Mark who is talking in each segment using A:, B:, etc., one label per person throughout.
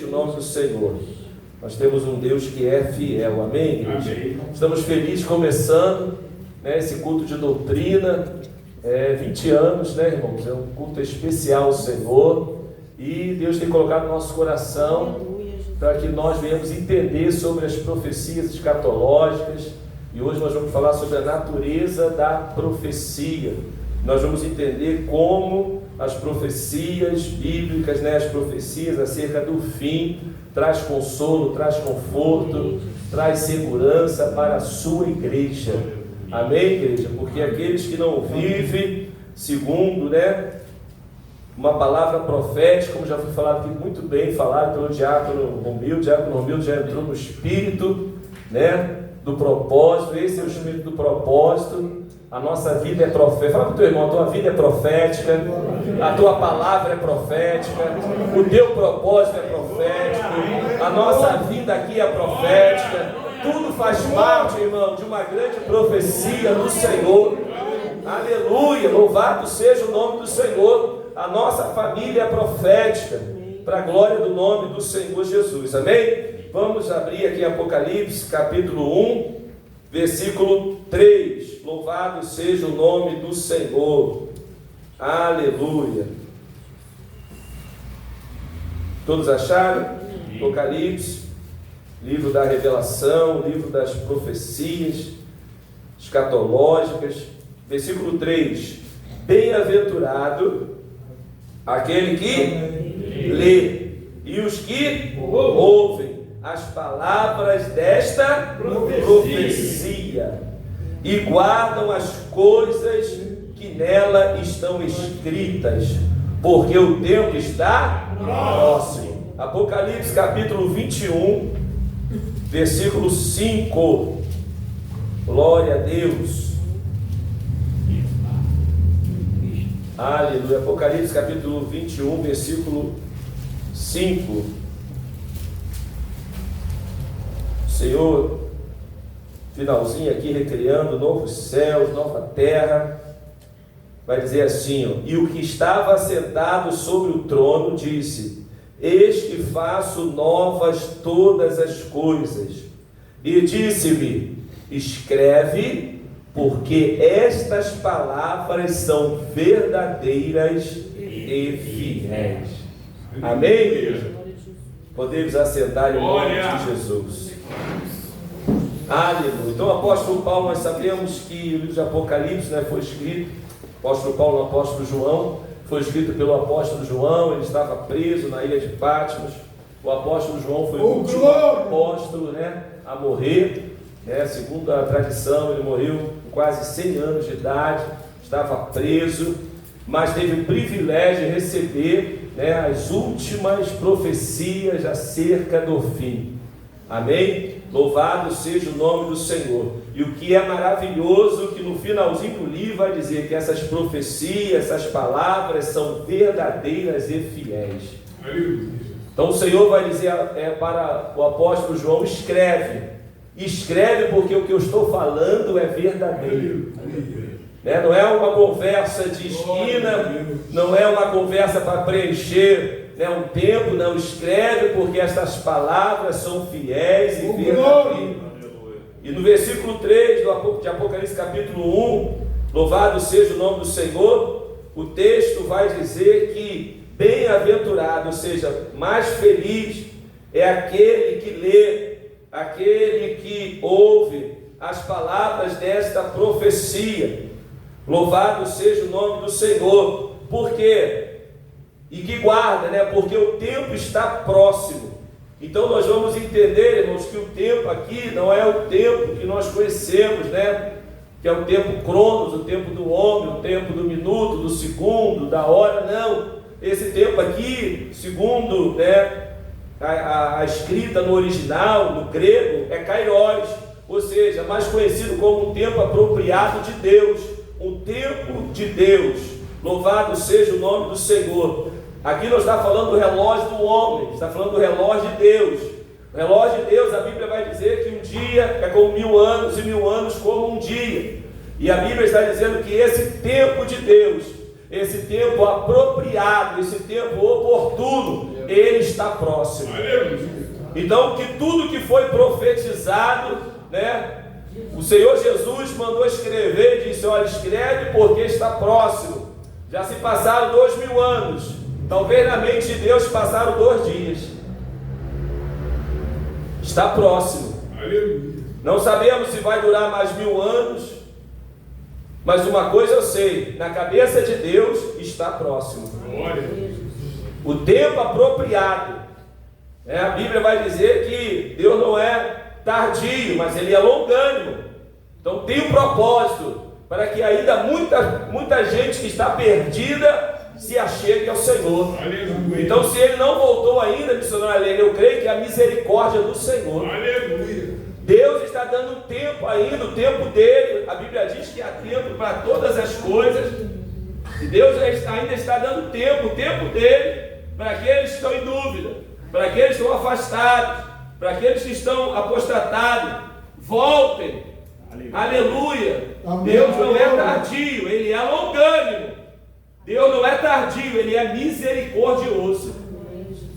A: o nome do Senhor. Nós temos um Deus que é fiel, amém, igreja?
B: Amém.
A: Estamos felizes começando, né, esse culto de doutrina, 20 anos, né, irmãos? É um culto especial ao Senhor, e Deus tem colocado no nosso coração para que nós venhamos entender sobre as profecias escatológicas, e hoje nós vamos falar sobre a natureza da profecia. Nós vamos entender como as profecias bíblicas, né, as profecias acerca do fim, traz consolo, traz conforto, traz segurança para a sua igreja. Amém, igreja? Porque aqueles que não vivem segundo, né, uma palavra profética, como já foi falado aqui, muito bem falado pelo diácono Romildo. O diácono Romildo já entrou no espírito, né, do propósito. Esse é o espírito do propósito. A nossa vida é profética. Fala para o teu irmão, a tua vida é profética, a tua palavra é profética, o teu propósito é profético, a nossa vida aqui é profética. Tudo faz parte, irmão, de uma grande profecia do Senhor. Aleluia, louvado seja o nome do Senhor. A nossa família é profética, para a glória do nome do Senhor Jesus, amém? Vamos abrir aqui Apocalipse, capítulo 1, versículo 3. Louvado seja o nome do Senhor. Aleluia. Todos acharam? Apocalipse, livro da revelação, livro das profecias escatológicas. Versículo 3. Bem-aventurado aquele que lê e os que ouvem as palavras desta profecia e guardam as coisas que nela estão escritas, porque o tempo está próximo. Apocalipse capítulo 21, versículo 5. Glória a Deus. Aleluia. Apocalipse capítulo 21, versículo 5. Senhor, finalzinho aqui, recriando novos céus, nova terra, vai dizer assim, ó: e o que estava sentado sobre o trono disse: eis que faço novas todas as coisas. E disse-me: escreve, porque estas palavras são verdadeiras e fiéis. Amém, igreja? Podemos assentar em nome de Jesus. Aleluia. Então, o apóstolo Paulo, nós sabemos que o livro de Apocalipse, né, foi escrito, o apóstolo Paulo, o apóstolo João, foi escrito pelo apóstolo João. Ele estava preso na ilha de Patmos. O apóstolo João foi o último apóstolo, né, a morrer, né, segundo a tradição. Ele morreu com quase 100 anos de idade, estava preso, mas teve o privilégio de receber, né, as últimas profecias acerca do fim. Amém? Louvado seja o nome do Senhor. E o que é maravilhoso, que no finalzinho do livro vai dizer que essas profecias, essas palavras são verdadeiras e fiéis. Então o Senhor vai dizer para o apóstolo João: escreve porque o que eu estou falando é verdadeiro, né? Não é uma conversa de esquina, não é uma conversa para preencher, né, um tempo. Não, escreve porque estas palavras são fiéis e verdadeiras. E no versículo 3 de Apocalipse capítulo 1, louvado seja o nome do Senhor, o texto vai dizer que bem-aventurado, ou seja, mais feliz, é aquele que lê, aquele que ouve as palavras desta profecia. Louvado seja o nome do Senhor. Por quê? E que guarda, né? Porque o tempo está próximo. Então nós vamos entender, irmãos, que o tempo aqui não é o tempo que nós conhecemos, né? Que é o tempo cronos, o tempo do homem, o tempo do minuto, do segundo, da hora. Não. Esse tempo aqui, segundo, né, a escrita no original, no grego, é kairos, ou seja, mais conhecido como um tempo apropriado de Deus, um tempo de Deus. Louvado seja o nome do Senhor. Aqui não está falando do relógio do homem, está falando do relógio de Deus. O relógio de Deus, a Bíblia vai dizer que um dia é como 1000 anos e 1000 anos como um dia. E a Bíblia está dizendo que esse tempo de Deus, esse tempo apropriado, esse tempo oportuno, Ele está próximo. Então, que tudo que foi profetizado, né? O Senhor Jesus mandou escrever e disse: olha, escreve porque está próximo. Já se passaram 2000 anos. Talvez na mente de Deus passaram 2 dias. Está próximo.
B: Aleluia.
A: Não sabemos se vai durar mais 1000 anos, mas uma coisa eu sei: na cabeça de Deus está próximo.
B: Glória.
A: O tempo apropriado. A Bíblia vai dizer que Deus não é tardio, mas Ele é longânimo. Então tem um propósito para que ainda muita gente que está perdida se achegue ao Senhor.
B: Aleluia.
A: Então, se Ele não voltou ainda, missionário Helena, eu creio que é a misericórdia do Senhor.
B: Aleluia.
A: Deus está dando tempo ainda, o tempo dele. A Bíblia diz que há tempo para todas as coisas. E Deus ainda está dando tempo, o tempo dele, para aqueles que estão em dúvida, para aqueles que estão afastados, para aqueles que estão apostatados. Voltem. Aleluia. Deus não é tardio, Ele é longânimo. Deus não é tardio, Ele é misericordioso.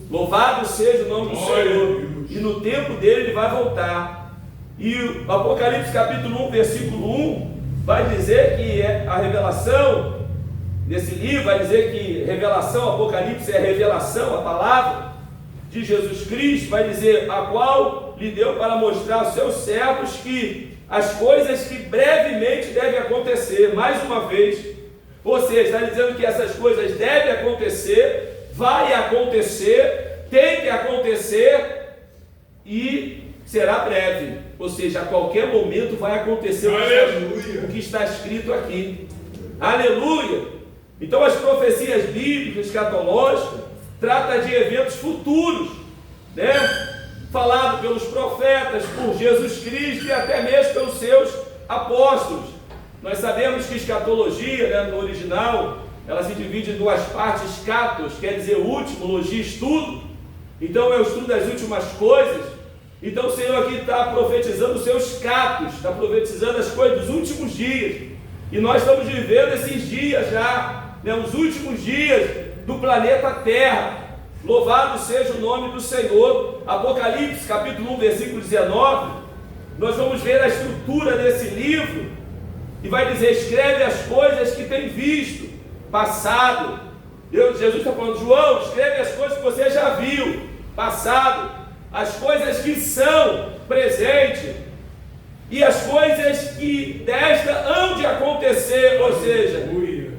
A: Louvado seja o nome do Senhor. E no tempo dele Ele vai voltar. E o Apocalipse capítulo 1, versículo 1 vai dizer que a revelação desse livro, vai dizer que revelação, Apocalipse é revelação, a palavra de Jesus Cristo, vai dizer: a qual lhe deu para mostrar aos seus servos que as coisas que brevemente devem acontecer. Mais uma vez, ou seja, está dizendo que essas coisas devem acontecer, vai acontecer, tem que acontecer e será breve. Ou seja, a qualquer momento vai acontecer o que está escrito aqui. Aleluia! Então as profecias bíblicas, escatológicas, tratam de eventos futuros, né? Falado pelos profetas, por Jesus Cristo e até mesmo pelos seus apóstolos. Nós sabemos que escatologia, né, no original, ela se divide em 2 partes. Escatos quer dizer último, logia, estudo. Então é o estudo das últimas coisas. Então o Senhor aqui está profetizando os seus catos, está profetizando as coisas dos últimos dias. E nós estamos vivendo esses dias já, né, os últimos dias do planeta Terra. Louvado seja o nome do Senhor. Apocalipse capítulo 1, versículo 19, nós vamos ver a estrutura desse livro, e vai dizer: escreve as coisas que tem visto, passado. Jesus está falando: João, escreve as coisas que você já viu, passado, as coisas que são, presente, e as coisas que desta hão de acontecer, ou seja,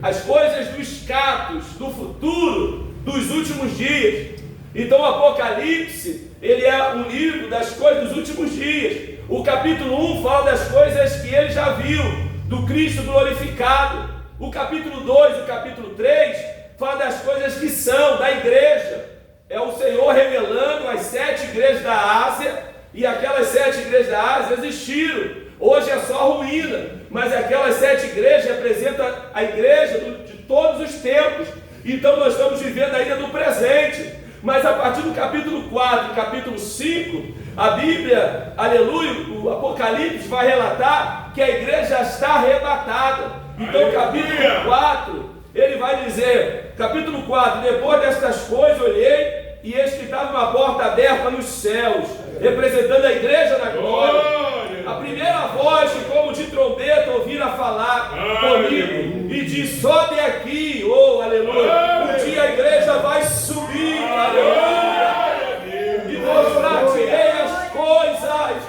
A: as coisas dos catos, do futuro, dos últimos dias. Então o Apocalipse, ele é um livro das coisas dos últimos dias. O capítulo 1 fala das coisas que ele já viu, do Cristo glorificado. O capítulo 2 e o capítulo 3 fala das coisas que são, da igreja. É o Senhor revelando as 7 igrejas da Ásia, e aquelas 7 igrejas da Ásia existiram. Hoje é só ruína, mas aquelas 7 igrejas representam a igreja de todos os tempos. Então nós estamos vivendo ainda no presente. Mas a partir do capítulo 4 e capítulo 5, a Bíblia, aleluia, o Apocalipse vai relatar que a igreja já está arrebatada. Então capítulo 4, ele vai dizer, capítulo 4: depois destas coisas olhei, e eis que estava uma porta aberta nos céus, representando a igreja da glória. A primeira voz, como de trombeta, ouvira falar comigo, e diz: sobe aqui, oh aleluia, um dia a igreja vai subir, aleluia, e mostrar-te-ei as coisas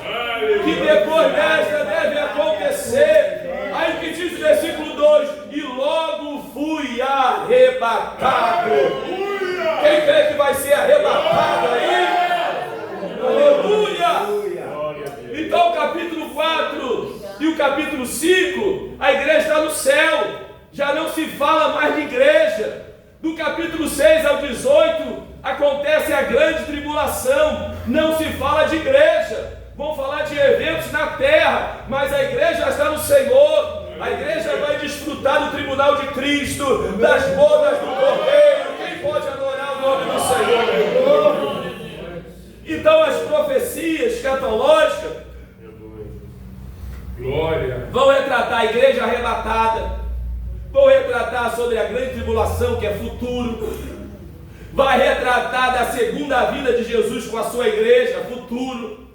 A: que depois desta devem acontecer. Aí que diz o versículo 2: e logo fui arrebatado. Quem crê que vai ser arrebatado aí? Aleluia! Então o capítulo 4 e o capítulo 5, a igreja está no céu, já não se fala mais de igreja. Do capítulo 6 ao 18 acontece a grande tribulação, não se fala de igreja. Vão falar de eventos na terra, mas a igreja está no Senhor. A igreja vai desfrutar do tribunal de Cristo, das bodas do Cordeiro. Quem pode adorar o nome do Senhor? Então as profecias escatológicas vão retratar a igreja arrebatada, vão retratar sobre a grande tribulação, que é futuro, vai retratar da segunda vinda de Jesus com a sua igreja, futuro,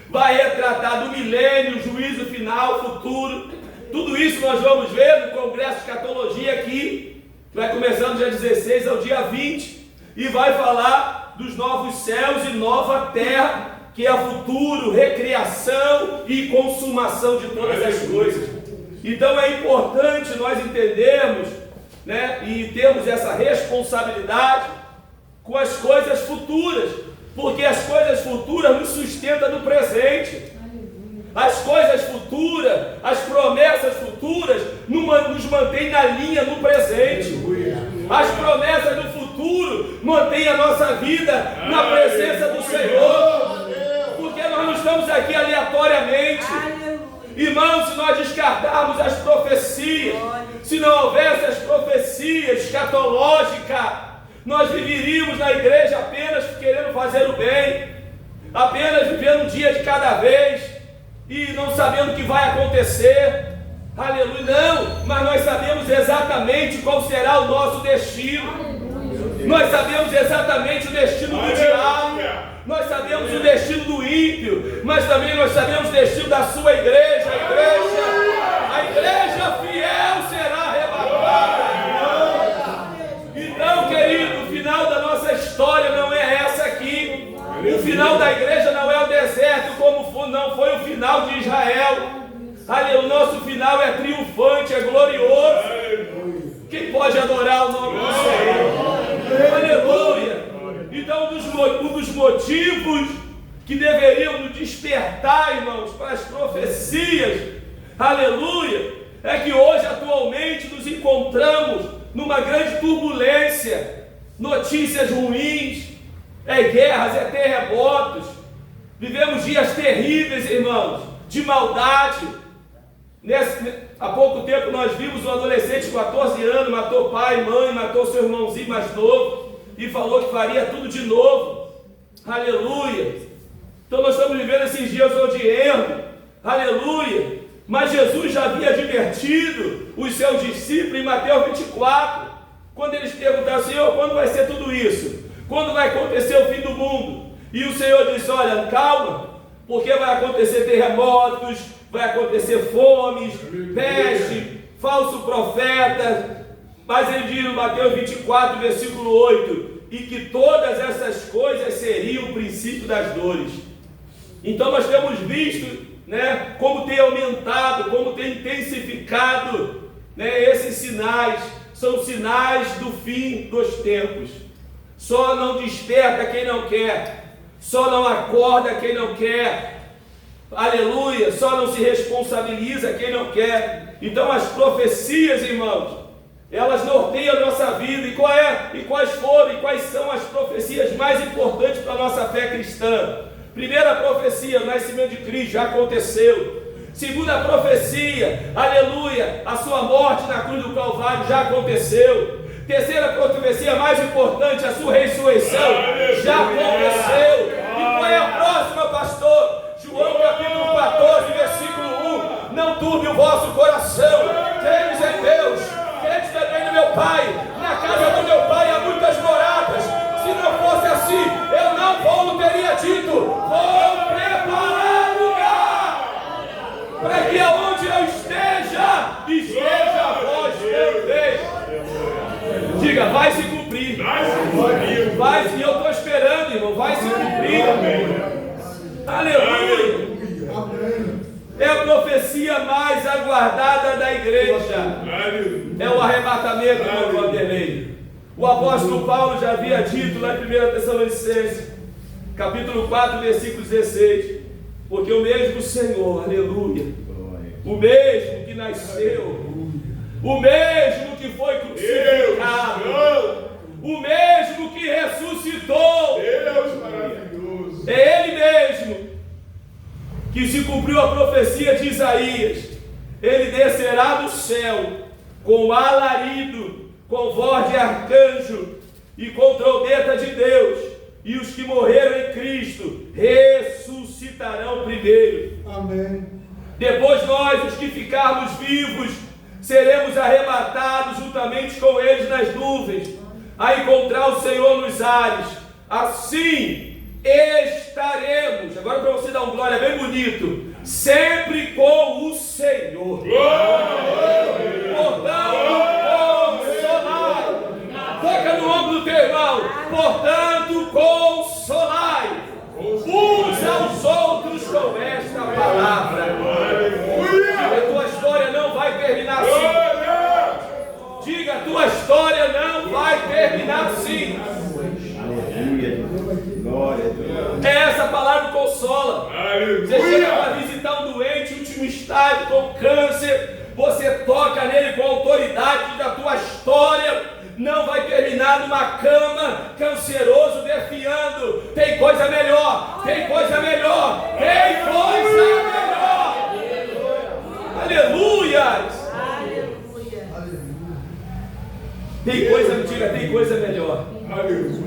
A: vai retratar do milênio, juízo final, futuro. Tudo isso nós vamos ver no Congresso de Escatologia aqui, vai começando dia 16 ao dia 20, e vai falar dos novos céus e nova terra, que é futuro, recriação e consumação de todas as coisas. Então é importante nós entendermos, né, e termos essa responsabilidade com as coisas futuras, porque as coisas futuras nos sustentam no presente. As coisas futuras, as promessas futuras nos mantêm na linha no presente. As promessas do futuro mantêm a nossa vida na presença do Senhor, porque nós não estamos aqui aleatoriamente. Irmãos, se nós descartarmos as profecias, se não houvesse as profecias escatológicas, nós viveríamos na igreja apenas querendo fazer o bem, apenas vivendo um dia de cada vez e não sabendo o que vai acontecer. Aleluia, não, mas nós sabemos exatamente qual será o nosso destino. Nós sabemos exatamente o destino do diabo, nós sabemos o destino do ímpio, mas também nós sabemos o destino da sua igreja. A igreja fiel será arrebatada. Então, querido, o final da nossa história não é essa aqui. O final da igreja não é o deserto, como não foi o final de Israel. O nosso final é triunfante, é glorioso. Quem pode adorar o nome do Senhor? Aleluia! Então, um dos motivos que deveriam nos despertar, irmãos, para as profecias, aleluia, é que hoje, atualmente, nos encontramos numa grande turbulência, notícias ruins, guerras, terremotos, vivemos dias terríveis, irmãos, de maldade. Há pouco tempo nós vimos um adolescente de 14 anos, matou pai, mãe, matou seu irmãozinho mais novo, e falou que faria tudo de novo. Aleluia! Então nós estamos vivendo esses dias de erro. Aleluia! Mas Jesus já havia advertido os seus discípulos em Mateus 24, quando eles perguntaram: Senhor, quando vai ser tudo isso? Quando vai acontecer o fim do mundo? E o Senhor disse: olha, calma, porque vai acontecer terremotos, vai acontecer fomes, peste, falso profeta. Mas ele diz no Mateus 24, versículo 8, e que todas essas coisas seriam o princípio das dores. Então nós temos visto, né, como tem aumentado, como tem intensificado, né, esses sinais. São sinais do fim dos tempos. Só não desperta quem não quer, só não acorda quem não quer, aleluia, só não se responsabiliza quem não quer. Então as profecias, irmãos, elas norteiam a nossa vida. E quais são as profecias mais importantes para a nossa fé cristã? Primeira profecia, o nascimento de Cristo já aconteceu. Segunda profecia, aleluia, a sua morte na cruz do Calvário já aconteceu. Terceira profecia mais importante, a sua ressurreição já aconteceu. E qual é a próxima, pastor? João capítulo 14, versículo 1. Não turbe o vosso coração, credes em Deus, credes também no meu Pai. Na casa do meu Pai há muitas moradas. Se não fosse assim, eu não teria dito: vou preparar lugar, para que aonde eu esteja vós também. Diga, vai se cumprir. Vai, e eu estou esperando, irmão, vai se cumprir. Aleluia. É a profecia mais aguardada da igreja. É o arrebatamento, irmão Vanderlei. O apóstolo Paulo já havia dito lá em 1 Tessalonicenses, capítulo 4, versículo 16: porque o mesmo Senhor, aleluia, o mesmo que nasceu, o mesmo que foi crucificado, o mesmo que ressuscitou,
B: Deus maravilhoso,
A: é Ele mesmo que se cumpriu a profecia de Isaías. Ele descerá do céu com alarido, com voz de arcanjo e com trombeta de Deus, e os que morreram em Cristo ressuscitarão primeiro.
B: amém.
A: Depois nós, os que ficarmos vivos, seremos arrebatados juntamente com eles nas nuvens, a encontrar o Senhor nos ares. Assim estaremos. Agora para você dar um glória bem bonito. Sempre com o Senhor. Portanto, consolai. Toca no ombro do teu irmão. Portanto, consolai uns aos outros com esta palavra. A tua história não vai terminar assim. Diga, a tua história não vai terminar assim. É essa palavra que consola. Você chega para visitar um doente, último estágio, com câncer, você toca nele com autoridade da tua história. Não vai terminar numa cama, canceroso, defiando. Tem coisa melhor, tem coisa melhor, tem coisa melhor. Aleluias. Tem coisa, diga, tem coisa melhor.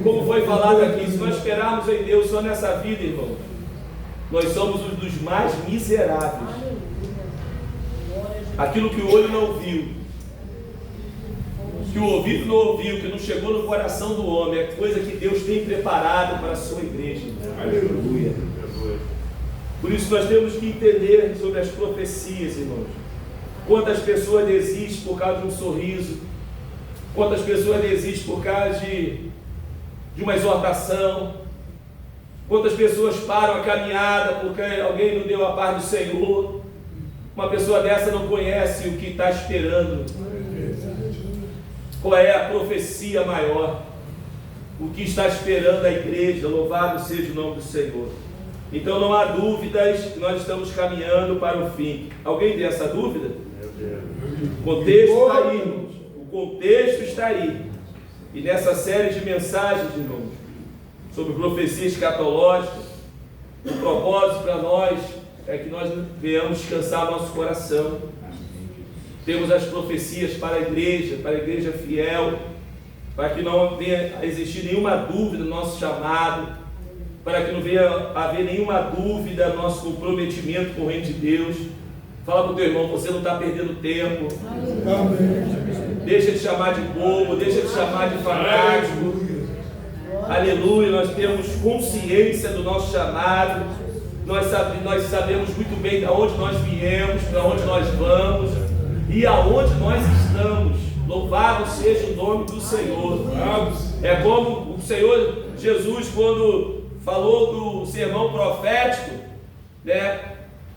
A: Como foi falado aqui, se nós esperarmos em Deus só nessa vida, irmão, nós somos um dos mais miseráveis. Aquilo que o olho não viu, que o ouvido não ouviu, que não chegou no coração do homem, é coisa que Deus tem preparado para a sua igreja. Aleluia. Por isso nós temos que entender sobre as profecias, irmãos. Quantas pessoas desistem por causa de um sorriso, quantas pessoas desistem por causa de uma exortação, quantas pessoas param a caminhada porque alguém não deu a paz do Senhor. Uma pessoa dessa não conhece o que está esperando. Qual é a profecia maior? O que está esperando a igreja? Louvado seja o nome do Senhor. Então não há dúvidas que nós estamos caminhando para o fim. Alguém tem essa dúvida? O contexto está aí, irmãos. O contexto está aí. E nessa série de mensagens, irmãos, sobre profecias escatológicas, o propósito para nós é que nós venhamos descansar nosso coração. Temos as profecias para a igreja fiel, para que não venha a existir nenhuma dúvida no nosso chamado, para que não venha a haver nenhuma dúvida no nosso comprometimento com o reino de Deus. Fala para o teu irmão, você não está perdendo tempo. Deixa de chamar de bobo, deixa de chamar de fanático. Aleluia, nós temos consciência do nosso chamado. Nós sabemos muito bem de onde nós viemos, para onde nós vamos e aonde nós estamos. Louvado seja o nome do Senhor. É como o Senhor Jesus, quando falou do sermão profético, né,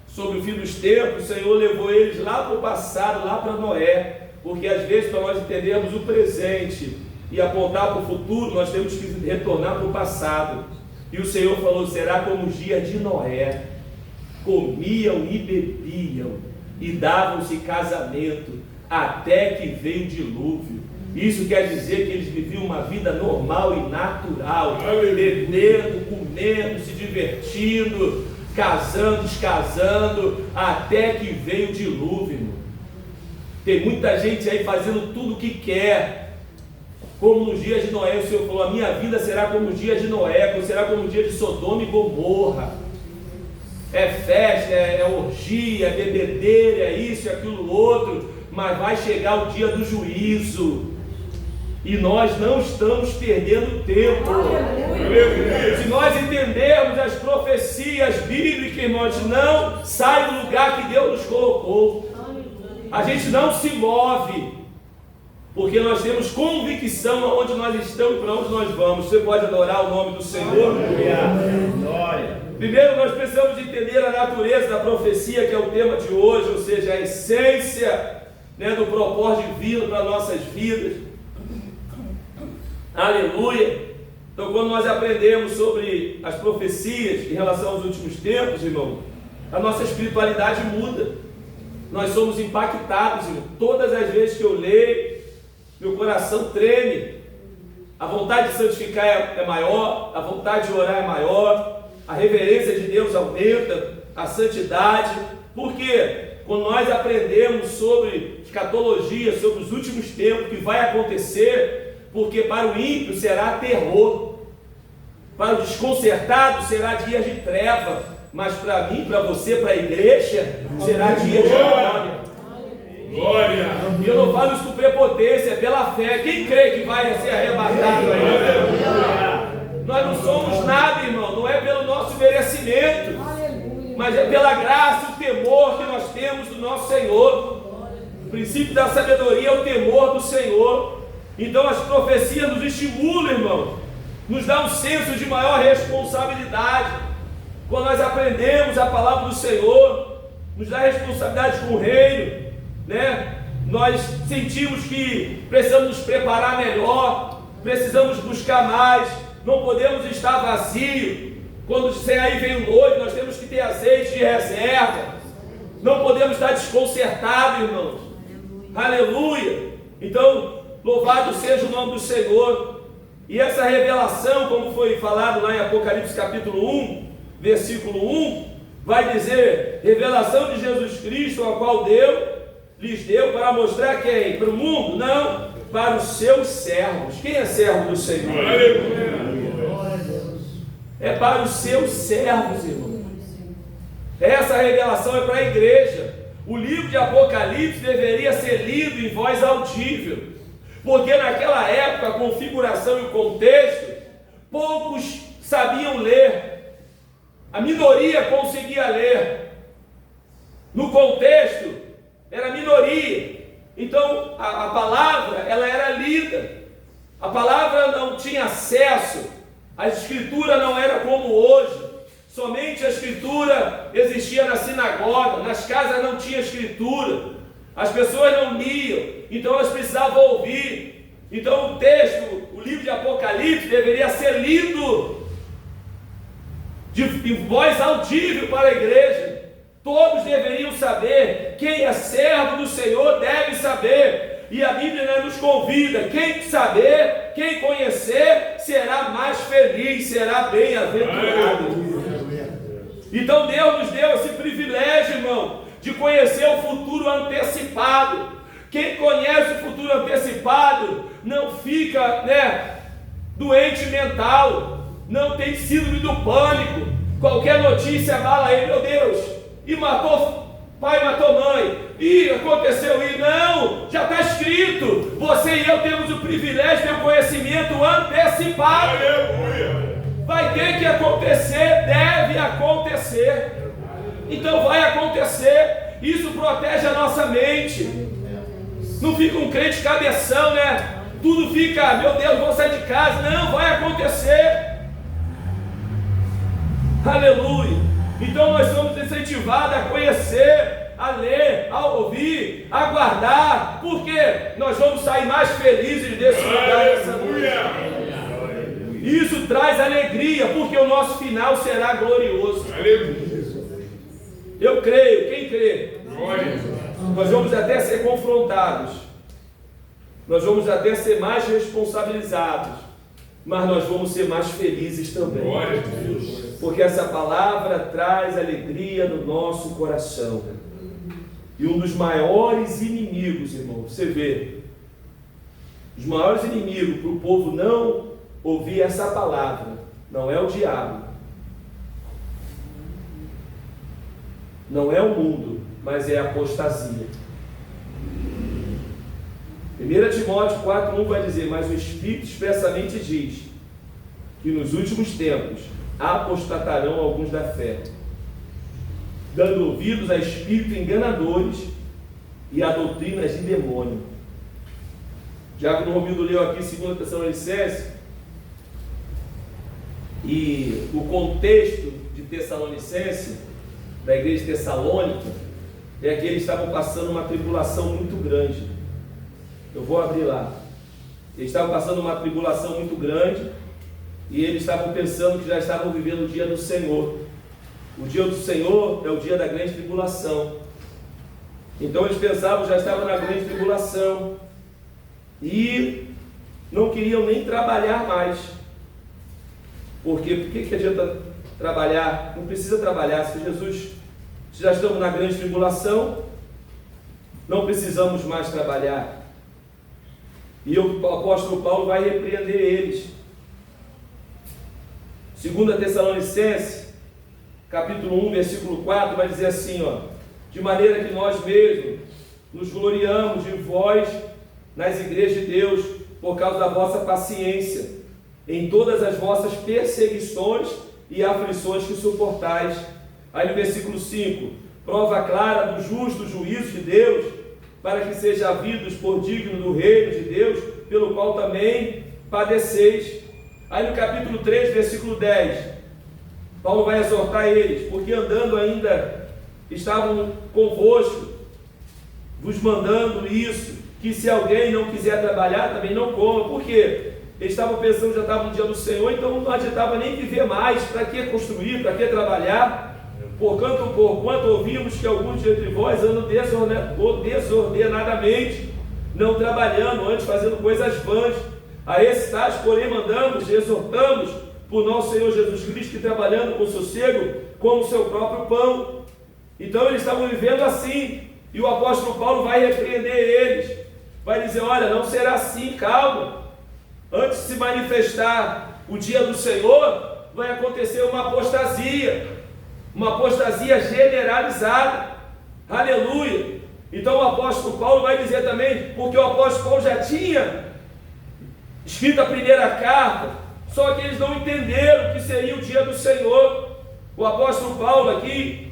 A: sobre o fim dos tempos, o Senhor levou eles lá para o passado, lá para Noé, porque às vezes para nós entendermos o presente e apontar para o futuro, nós temos que retornar para o passado. E o Senhor falou, será como os dias de Noé, comiam e bebiam, e davam-se casamento, até que veio o dilúvio. Isso quer dizer que eles viviam uma vida normal e natural, bebendo, comendo, se divertindo, casando, descasando, até que veio o dilúvio, irmão. Tem muita gente aí fazendo tudo o que quer, como nos dias de Noé. O Senhor falou, a minha vida será como os dias de Noé, será como o dia de Sodoma e Gomorra. É festa, é orgia, é bebedeira, é isso e aquilo outro, mas vai chegar o dia do juízo, e nós não estamos perdendo tempo. Se nós entendermos as profecias bíblicas, irmãos, não sai do lugar que Deus nos colocou. A gente não se move, porque nós temos convicção aonde nós estamos e para onde nós vamos. Você pode adorar o nome do Senhor? Glória. Primeiro nós precisamos entender a natureza da profecia, que é o tema de hoje, ou seja, a essência, né, do propósito divino para nossas vidas. Aleluia. Então quando nós aprendemos sobre as profecias em relação aos últimos tempos, irmão, a nossa espiritualidade muda. Nós somos impactados, irmão. Todas as vezes que eu leio, meu coração treme. A vontade de santificar é maior, a vontade de orar é maior, a reverência de Deus aumenta, a santidade. Por quê? Quando nós aprendemos sobre escatologia, sobre os últimos tempos, que vai acontecer, porque para o ímpio será terror, para o desconcertado será dia de treva, mas para mim, para você, para a igreja, será dia de glória.
B: Glória.
A: E eu não falo isso com prepotência, é pela fé. Quem crê que vai ser arrebatado aí? Nós não somos nada, irmão. Não é pelo nosso merecimento, mas é pela graça e o temor que nós temos do nosso Senhor. O princípio da sabedoria é o temor do Senhor. Então as profecias nos estimulam, irmão, nos dá um senso de maior responsabilidade. Quando nós aprendemos a palavra do Senhor, nos dá responsabilidade com o reino, né? Nós sentimos que precisamos nos preparar melhor, precisamos buscar mais, não podemos estar vazio. Quando disser aí vem o noivo, nós temos que ter azeite de reserva, não podemos estar desconcertados, irmãos. Aleluia! Então, louvado seja o nome do Senhor. E essa revelação, como foi falado lá em Apocalipse capítulo 1, versículo 1, vai dizer, revelação de Jesus Cristo, a qual lhes deu para mostrar quem? Para o mundo? Não, para os seus servos. Quem é servo do Senhor? É para os seus servos, irmão. Essa revelação é para a igreja. O livro de Apocalipse deveria ser lido em voz audível, porque naquela época, a configuração e o contexto, poucos sabiam ler, a minoria conseguia ler. No contexto, era minoria. Então, a palavra, ela era lida. A palavra não tinha acesso. A escritura não era como hoje. Somente a escritura existia na sinagoga. Nas casas não tinha escritura. As pessoas não liam. Então, elas precisavam ouvir. Então, o texto, o livro de Apocalipse, deveria ser lido em voz audível para a igreja. Todos deveriam saber. Quem é servo do Senhor deve saber. E a Bíblia nos convida. Quem saber, quem conhecer, será mais feliz, será bem-aventurado. Então Deus nos deu esse privilégio, irmão, de conhecer o futuro antecipado. Quem conhece o futuro antecipado não fica, doente mental, não tem síndrome do pânico. Qualquer notícia abala ele, meu Deus, e matou pai, matou mãe, e aconteceu isso. Não, já está escrito. Você e eu temos o privilégio de ter um conhecimento antecipado.
B: Aleluia.
A: Vai ter que acontecer, deve acontecer. Então vai acontecer. Isso protege a nossa mente. Não fica um crente cabeção, tudo fica, meu Deus, vou sair de casa. Não, vai acontecer. Aleluia. Então nós somos incentivados a conhecer, a ler, a ouvir, a guardar, porque nós vamos sair mais felizes desse lugar dessa noite. Isso traz alegria, porque o nosso final será glorioso. Eu creio, quem crê? Nós vamos até ser confrontados, nós vamos até ser mais responsabilizados, mas nós vamos ser mais felizes também.
B: Glória a Deus.
A: Porque essa palavra traz alegria no nosso coração. E um dos maiores inimigos, irmão, você vê, os maiores inimigos para o povo não ouvir essa palavra, não é o diabo, não é o mundo, mas é a apostasia. 1 Timóteo 4,1 vai dizer, mas o Espírito expressamente diz que nos últimos tempos apostatarão alguns da fé, dando ouvidos a espíritos enganadores e a doutrinas de demônio. Diácono Romildo leu aqui 2 Tessalonicenses, e o contexto de Tessalonicense, da igreja de Tessalônica, é que eles estavam passando uma tribulação muito grande. Eu vou abrir lá. Eles estavam passando uma tribulação muito grande, e eles estavam pensando que já estavam vivendo o dia do Senhor. O dia do Senhor é o dia da grande tribulação. Então eles pensavam que já estavam na grande tribulação, e não queriam nem trabalhar mais. Porque por que adianta trabalhar? Não precisa trabalhar. Se já estamos na grande tribulação, não precisamos mais trabalhar. E o apóstolo Paulo vai repreender eles. 2 Tessalonicenses, capítulo 1, versículo 4, vai dizer assim, de maneira que nós mesmos nos gloriamos em vós, nas igrejas de Deus, por causa da vossa paciência, em todas as vossas perseguições e aflições que suportais. Aí no versículo 5, prova clara do justo juízo de Deus, para que sejam havidos por digno do reino de Deus, pelo qual também padeceis. Aí no capítulo 3, versículo 10, Paulo vai exortar eles, porque andando ainda estavam convosco, vos mandando isso, que se alguém não quiser trabalhar, também não coma. Por quê? Eles estavam pensando, já estava no dia do Senhor, então não adiantava nem viver mais. Para que construir, para que trabalhar? Porquanto ouvimos que alguns de entre vós andam desordenadamente, não trabalhando, antes fazendo coisas vãs. A esses tais, porém, mandamos, exortamos, por nosso Senhor Jesus Cristo, que trabalhando com sossego, como o seu próprio pão. Então eles estavam vivendo assim, e o apóstolo Paulo vai repreender eles, vai dizer: olha, não será assim, calma. Antes de se manifestar o dia do Senhor, vai acontecer uma apostasia generalizada. Aleluia! Então o apóstolo Paulo vai dizer também, porque o apóstolo Paulo já tinha escrito a primeira carta, só que eles não entenderam que seria o dia do Senhor. O apóstolo Paulo aqui,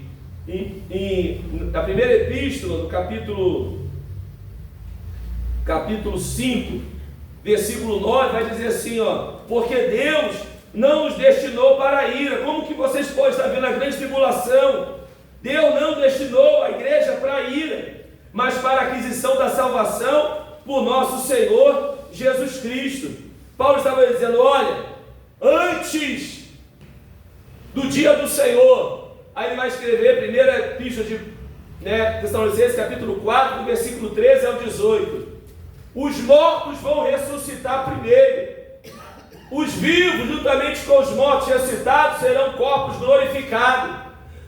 A: na primeira epístola, no capítulo 5, versículo 9, vai dizer assim, porque Deus não os destinou para a ira. Como que vocês podem estar vendo a grande tribulação? Deus não destinou a igreja para a ira, mas para a aquisição da salvação por nosso Senhor Jesus Cristo. Paulo estava dizendo: olha, antes do dia do Senhor, aí ele vai escrever, primeira epístola de Tessalonicenses, capítulo 4, do versículo 13 ao 18. Os mortos vão ressuscitar primeiro. Os vivos, juntamente com os mortos ressuscitados, serão corpos glorificados.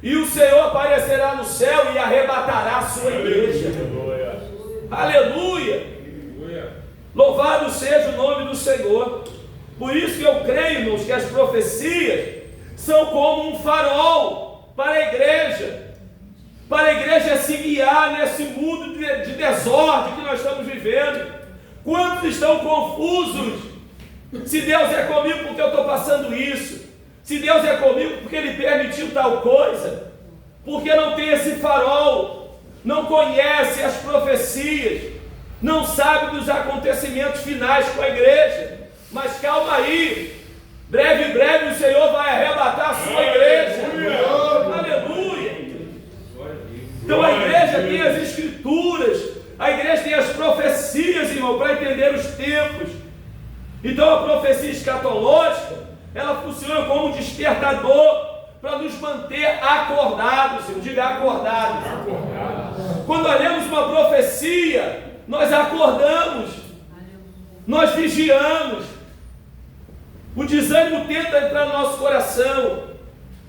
A: E o Senhor aparecerá no céu e arrebatará a sua igreja. Aleluia! Louvado seja o nome do Senhor. Por isso que eu creio, irmãos, que as profecias são como um farol para a igreja se guiar nesse mundo de desordem que nós estamos vivendo. Quantos estão confusos? Se Deus é comigo porque eu estou passando isso, se Deus é comigo porque Ele permitiu tal coisa, porque não tem esse farol, não conhece as profecias, não sabe dos acontecimentos finais com a igreja. Mas calma aí, breve o Senhor vai arrebatar a sua igreja. Aleluia! Então a igreja tem as escrituras, a igreja tem as profecias, irmão, para entender os tempos. Então a profecia escatológica, ela funciona como um despertador para nos manter acordados. Eu digo acordados. Quando olhamos uma profecia, nós acordamos, nós vigiamos. O desânimo tenta entrar no nosso coração,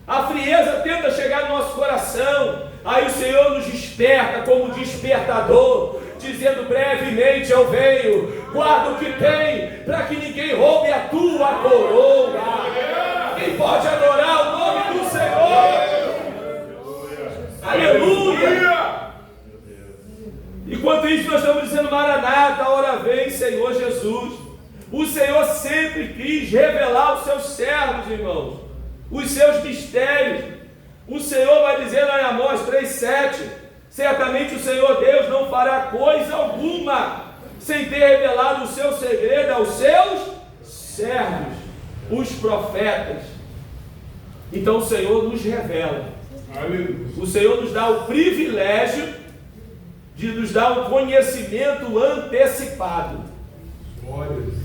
A: a frieza tenta chegar no nosso coração. Aí o Senhor nos desperta como despertador, dizendo: brevemente eu venho, guarda o que tem, para que ninguém roube a tua coroa. Quem pode adorar o nome do Senhor? Aleluia! Enquanto isso nós estamos dizendo: Maranata, a hora vem, Senhor Jesus. O Senhor sempre quis revelar aos seus servos, irmãos, os seus mistérios. O Senhor vai dizer lá em Amós 3,7: certamente o Senhor Deus não fará coisa alguma sem ter revelado o seu segredo aos seus servos, os profetas. Então o Senhor nos revela. O Senhor nos dá o privilégio de nos dar um conhecimento antecipado.
B: Glória a Deus.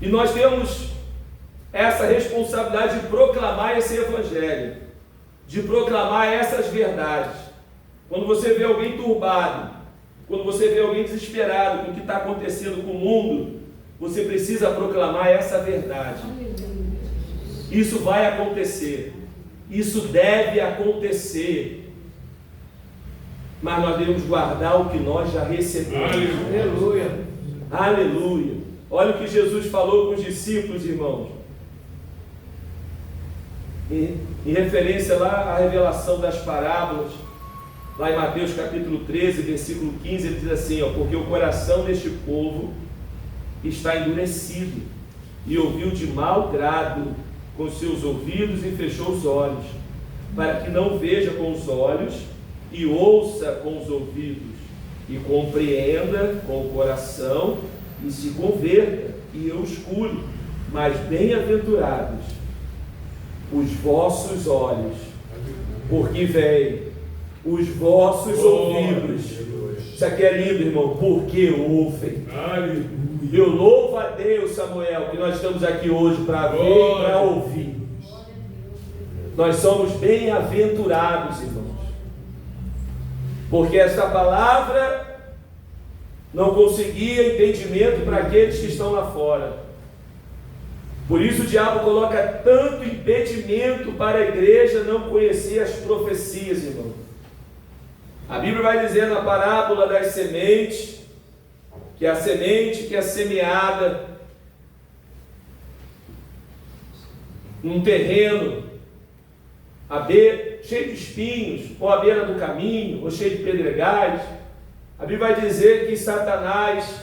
A: E nós temos essa responsabilidade de proclamar esse evangelho, de proclamar essas verdades. Quando você vê alguém turbado, quando você vê alguém desesperado com o que está acontecendo com o mundo, você precisa proclamar essa verdade. Isso vai acontecer, isso deve acontecer, mas nós devemos guardar o que nós já recebemos.
B: Aleluia.
A: Aleluia. Olha o que Jesus falou com os discípulos, irmãos, em referência lá à revelação das parábolas. Lá em Mateus capítulo 13, versículo 15, ele diz assim, porque o coração deste povo está endurecido, e ouviu de mau grado com seus ouvidos e fechou os olhos, para que não veja com os olhos, e ouça com os ouvidos, e compreenda com o coração, e se converta, e eu os cure. Mas bem-aventurados os vossos olhos, porque veem, os vossos ouvidos. Isso aqui é lindo, irmão, porque ouvem. Eu louvo a Deus, Samuel, que nós estamos aqui hoje para ver e para ouvir. Nós somos bem-aventurados, irmãos, porque esta palavra não conseguia entendimento para aqueles que estão lá fora. Por isso o diabo coloca tanto impedimento para a igreja não conhecer as profecias, irmão. A Bíblia vai dizer na parábola das sementes, que a semente que é semeada num terreno cheio de espinhos, ou à beira do caminho, ou cheio de pedregais, a Bíblia vai dizer que Satanás,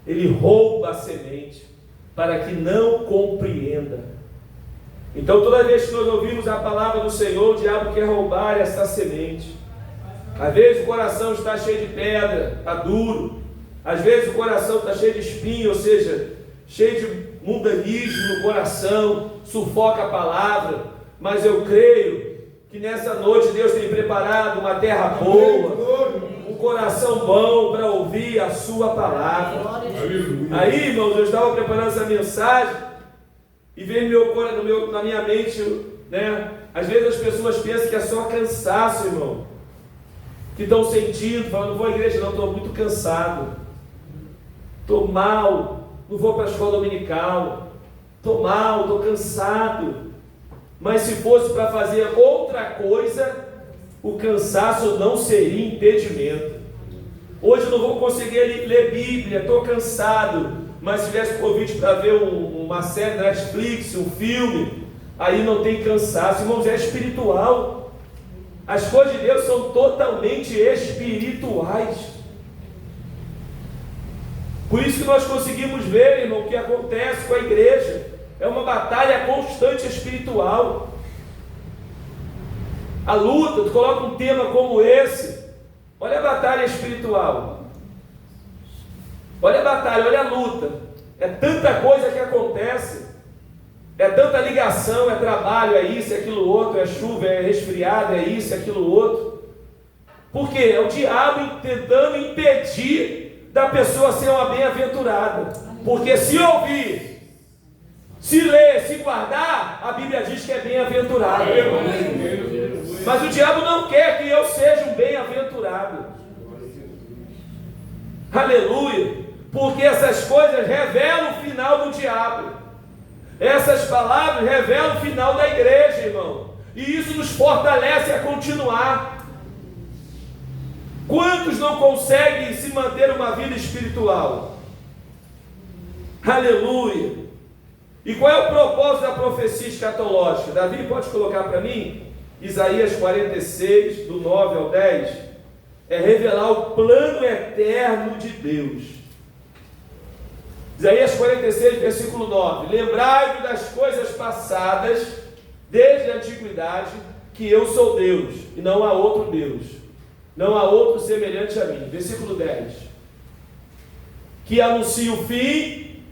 A: ele rouba a semente, para que não compreenda. Então toda vez que nós ouvimos a palavra do Senhor, o diabo quer roubar essa semente. Às vezes o coração está cheio de pedra, está duro. Às vezes o coração está cheio de espinho, ou seja, cheio de mundanismo no coração, sufoca a palavra. Mas eu creio que nessa noite Deus tem preparado uma terra boa, um coração bom para ouvir a sua palavra. Aí, irmãos, eu estava preparando essa mensagem e veio na minha mente, né? Às vezes as pessoas pensam que é só cansaço, irmão, que estão sentindo, falando, não vou à igreja não, estou muito cansado, estou mal, não vou para a escola dominical, estou mal, estou cansado. Mas se fosse para fazer outra coisa, o cansaço não seria impedimento. Hoje eu não vou conseguir ler Bíblia, estou cansado, mas se tivesse convite para ver uma série na Netflix, um filme, aí não tem cansaço. Irmãos, é espiritual. As coisas de Deus são totalmente espirituais. Por isso que nós conseguimos ver, irmão, o que acontece com a igreja. É uma batalha constante espiritual. A luta, tu coloca um tema como esse, olha a batalha espiritual. Olha a batalha, olha a luta. É tanta coisa que acontece. É tanta ligação, é trabalho, é isso, é aquilo outro, é chuva, é resfriado, é isso, é aquilo outro. Por quê? É o diabo tentando impedir da pessoa ser uma bem-aventurada. Porque se ouvir, se ler, se guardar, a Bíblia diz que é bem-aventurado. Mas o diabo não quer que eu seja um bem-aventurado. Aleluia. Porque essas coisas revelam o final do diabo. Essas palavras revelam o final da igreja, irmão. E isso nos fortalece a continuar. Quantos não conseguem se manter uma vida espiritual? Aleluia. E qual é o propósito da profecia escatológica? Davi, pode colocar para mim? Isaías 46, do 9 ao 10. É revelar o plano eterno de Deus. Isaías 46, versículo 9. Lembrai-vos das coisas passadas, desde a antiguidade, que eu sou Deus, e não há outro Deus. Não há outro semelhante a mim. Versículo 10. Que anuncio o fim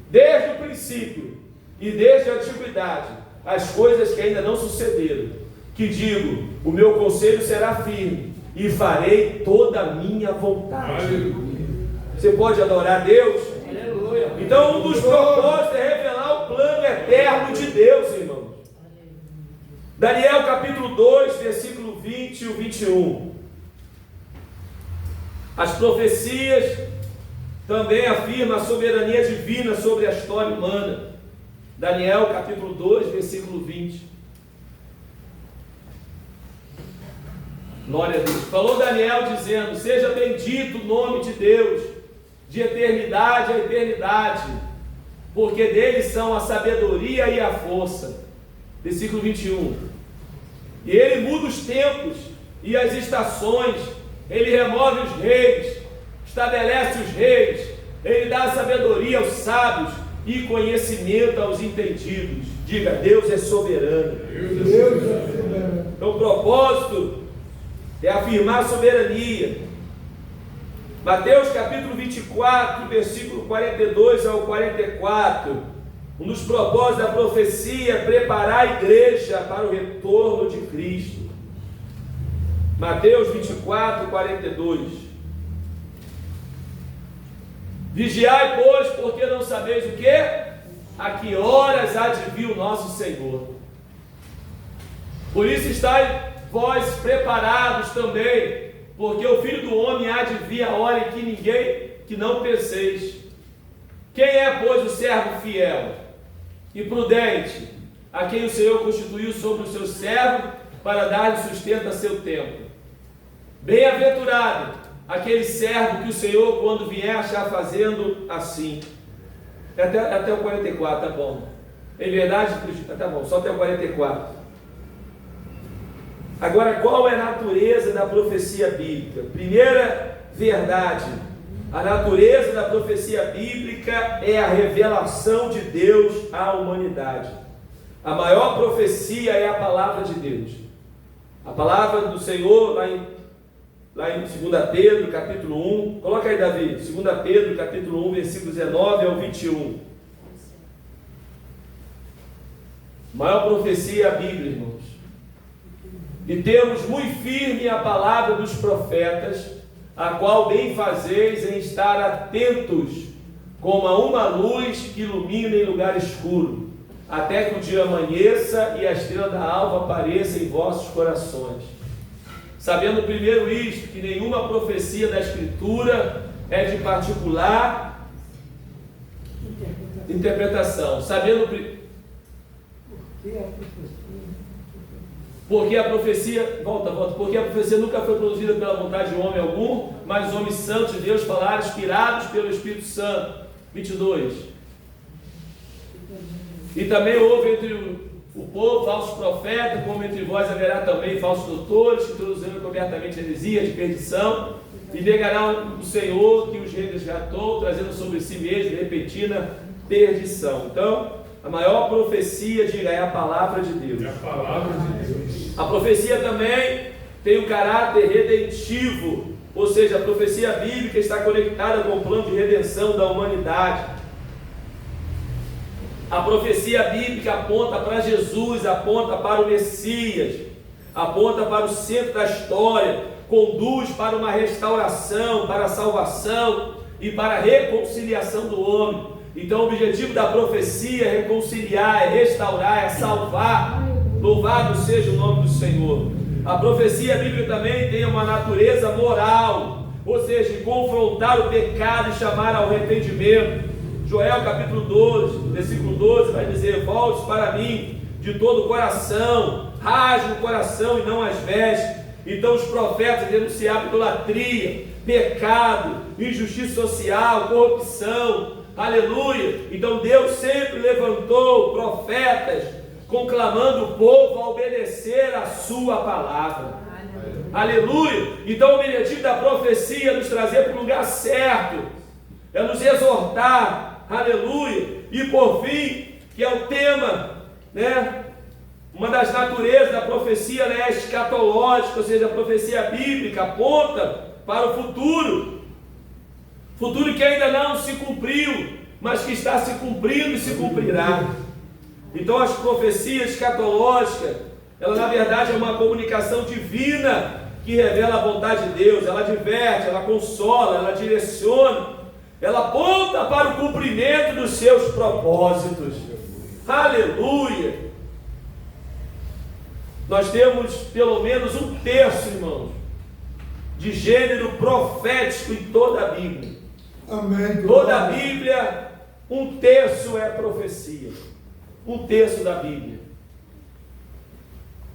A: desde o princípio e desde a antiguidade, as coisas que ainda não sucederam. Que digo, o meu conselho será firme e farei toda a minha vontade. Aleluia. Você pode adorar a Deus? Aleluia. Então um dos propósitos é revelar o plano eterno de Deus, irmãos. Daniel capítulo 2, versículo 20 e 21. As profecias também afirmam a soberania divina sobre a história humana. Daniel capítulo 2, versículo 20. Glória a Deus. Falou Daniel dizendo: seja bendito o nome de Deus, de eternidade a eternidade, porque dele são a sabedoria e a força. Versículo 21. E ele muda os tempos e as estações, Ele remove os reis, estabelece os reis, Ele dá sabedoria aos sábios e conhecimento aos entendidos. Diga, Deus é soberano.
B: Deus é soberano.
A: Então o propósito é afirmar a soberania. Mateus capítulo 24, versículo 42 ao 44. Um dos propósitos da profecia é preparar a igreja para o retorno de Cristo. Mateus 24, 42. Vigiai, pois, porque não sabeis o quê? A que horas há de vir o nosso Senhor. Por isso estai vós preparados também, porque o Filho do Homem há de vir a hora em que ninguém, que não penseis. Quem é, pois, o servo fiel e prudente, a quem o Senhor constituiu sobre o seu servo, para dar-lhe sustento a seu tempo? Bem-aventurado aquele servo que o Senhor, quando vier, achar fazendo assim. Até o 44, tá bom. Em verdade, tá bom, só até o 44. Agora, qual é a natureza da profecia bíblica? Primeira verdade, a natureza da profecia bíblica é a revelação de Deus à humanidade. A maior profecia é a palavra de Deus. A palavra do Senhor, lá em 2 Pedro, capítulo 1, coloca aí, Davi, 2 Pedro, capítulo 1, versículo 19 ao 21. Maior profecia é a Bíblia, irmãos. E temos muito firme a palavra dos profetas, a qual bem fazeis em estar atentos, como a uma luz que ilumina em lugar escuro, até que o dia amanheça e a estrela da alva apareça em vossos corações. Sabendo primeiro isto, que nenhuma profecia da Escritura é de particular interpretação. Sabendo porque a profecia, porque a profecia nunca foi produzida pela vontade de homem algum, mas os homens santos de Deus falaram, inspirados pelo Espírito Santo. 22. E também houve entre o povo falsos profetas, como entre vós haverá também falsos doutores, que introduzirão cobertamente heresia de perdição, e negarão o Senhor que os resgatou, trazendo sobre si mesmo repentina perdição. Então, a maior profecia, diga, é a palavra de Deus.
B: É a palavra de Deus.
A: A profecia também tem um caráter redentivo, ou seja, a profecia bíblica está conectada com o plano de redenção da humanidade. A profecia bíblica aponta para Jesus, aponta para o Messias, aponta para o centro da história, conduz para uma restauração, para a salvação e para a reconciliação do homem. Então o objetivo da profecia é reconciliar, é restaurar, é salvar. Louvado seja o nome do Senhor. A profecia bíblica também tem uma natureza moral, ou seja, de confrontar o pecado e chamar ao arrependimento. Joel capítulo 12, versículo 12 vai dizer: volte para mim de todo o coração, rasgue o coração e não as vestes. Então os profetas denunciavam idolatria, pecado, injustiça social, corrupção, aleluia. Então Deus sempre levantou profetas conclamando o povo a obedecer a sua palavra. Aleluia. Então o objetivo da profecia é nos trazer para o lugar certo, é nos exortar, aleluia. E por fim, que é o tema, né? Uma das naturezas da profecia, né, é escatológica, ou seja, a profecia bíblica aponta para o futuro que ainda não se cumpriu, mas que está se cumprindo e se cumprirá. Então as profecias escatológicas, ela na verdade é uma comunicação divina que revela a vontade de Deus. Ela adverte, ela consola, ela direciona, ela aponta para o cumprimento dos seus propósitos. Aleluia! Nós temos pelo menos um terço, irmãos, de gênero profético em toda a Bíblia.
B: Amém.
A: Toda a Bíblia, um terço é profecia. Um terço da Bíblia.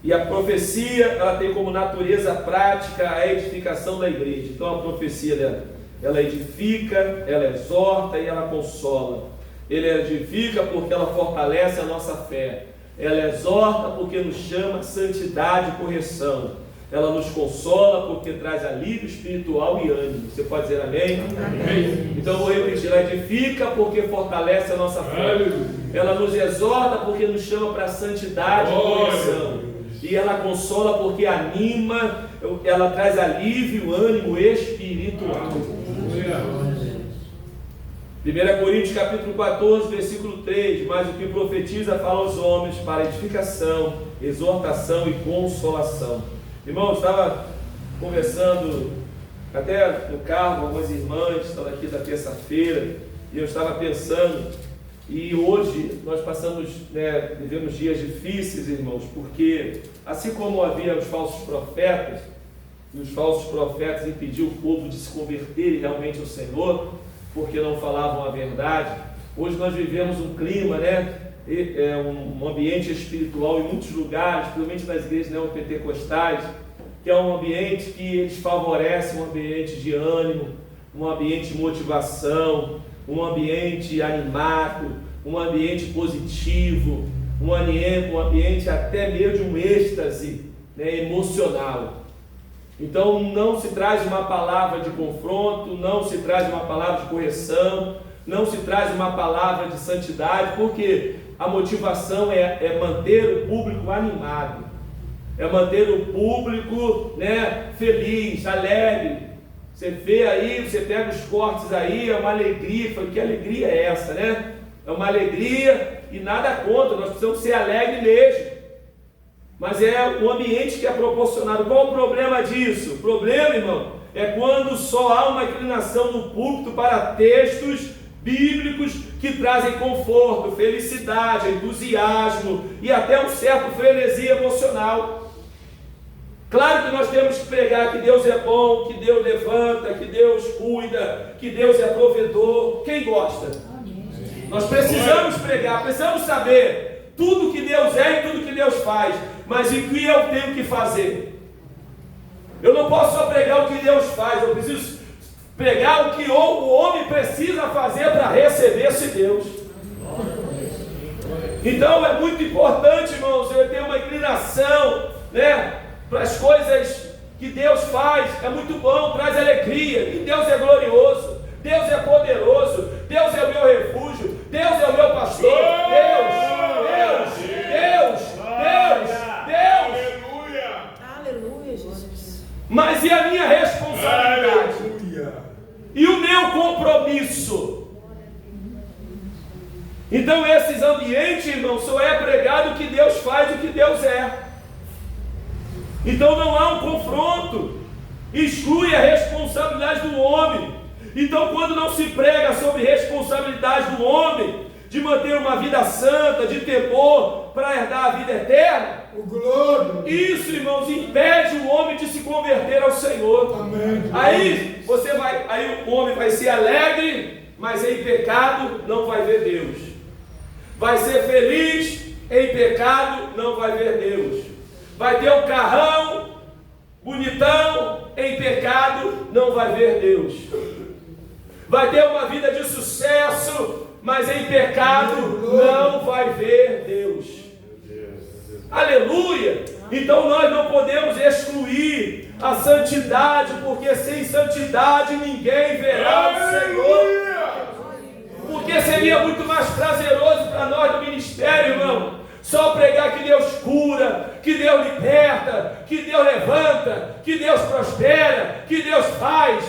A: E a profecia, ela tem como natureza prática a edificação da igreja. Então a profecia, ela edifica, ela exorta e ela consola. Ela edifica porque ela fortalece a nossa fé. Ela exorta porque nos chama a santidade e correção. ela nos consola porque traz alívio espiritual e ânimo. Você pode dizer amém?
C: Amém.
A: Então eu vou repetir, ela edifica porque fortalece a nossa fé. Ela nos exorta porque nos chama para a santidade e correção. E ela consola porque anima, ela traz alívio, ânimo espiritual. 1 Coríntios capítulo 14, versículo 3, mas o que profetiza fala aos homens para edificação, exortação e consolação. Irmão, eu estava conversando até no carro com algumas irmãs, estão aqui da terça-feira, e eu estava pensando, e hoje nós vivemos dias difíceis, irmãos, porque assim como havia os falsos profetas, e os falsos profetas impediam o povo de se converter realmente ao Senhor, porque não falavam a verdade, hoje nós vivemos um clima, um ambiente espiritual em muitos lugares, principalmente nas igrejas neopentecostais, que é um ambiente que eles favorecem, um ambiente de ânimo, um ambiente de motivação, um ambiente animado, um ambiente positivo, um ambiente até meio de um êxtase emocional. Então não se traz uma palavra de confronto, não se traz uma palavra de correção, não se traz uma palavra de santidade, porque a motivação é manter o público animado, é manter o público feliz, alegre. Você vê aí, você pega os cortes aí, é uma alegria. Que alegria é essa, né? É uma alegria e nada contra, nós precisamos ser alegres mesmo. Mas é o ambiente que é proporcionado. Qual o problema disso? O problema, irmão, é quando só há uma inclinação no púlpito para textos bíblicos que trazem conforto, felicidade, entusiasmo e até um certo frenesi emocional. Claro que nós temos que pregar que Deus é bom, que Deus levanta, que Deus cuida, que Deus é provedor. Quem gosta? Nós precisamos pregar, precisamos saber tudo que Deus é e tudo que Deus faz, mas o que eu tenho que fazer? Eu não posso só pregar o que Deus faz, eu preciso pregar o que o homem precisa fazer para receber esse Deus. Então é muito importante, irmãos, eu ter uma inclinação para as coisas que Deus faz. É muito bom, traz alegria, e Deus é glorioso, Deus é poderoso, Deus é o meu refúgio, Deus é o meu pastor,
D: Aleluia, Jesus.
A: Mas e a minha responsabilidade?
B: Aleluia.
A: E o meu compromisso? Então esses ambientes, irmãos, só é pregado o que Deus faz, o que Deus é. Então não há um confronto, exclui a responsabilidade do homem. Então quando não se prega sobre responsabilidade do homem, de manter uma vida santa, de temor, para herdar a vida eterna,
B: O glória.
A: isso, irmãos, impede o homem de se converter ao Senhor.
B: Amém.
A: Aí o homem vai ser alegre, mas em pecado não vai ver Deus. Vai ser feliz, em pecado não vai ver Deus. Vai ter um carrão bonitão, em pecado não vai ver Deus. Vai ter uma vida de sucesso, mas em pecado não vai ver Deus. Aleluia! Então nós não podemos excluir a santidade, porque sem santidade ninguém verá o Senhor. Porque seria muito mais prazeroso para nós do ministério, irmão, só pregar que Deus cura, que Deus liberta, que Deus levanta, que Deus prospera, que Deus faz,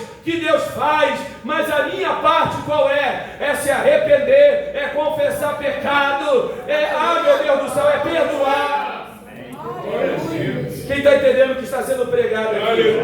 A: mas a minha parte qual é? É se arrepender, é confessar pecado, meu Deus do céu, é perdoar. Quem está entendendo o que está sendo pregado aqui?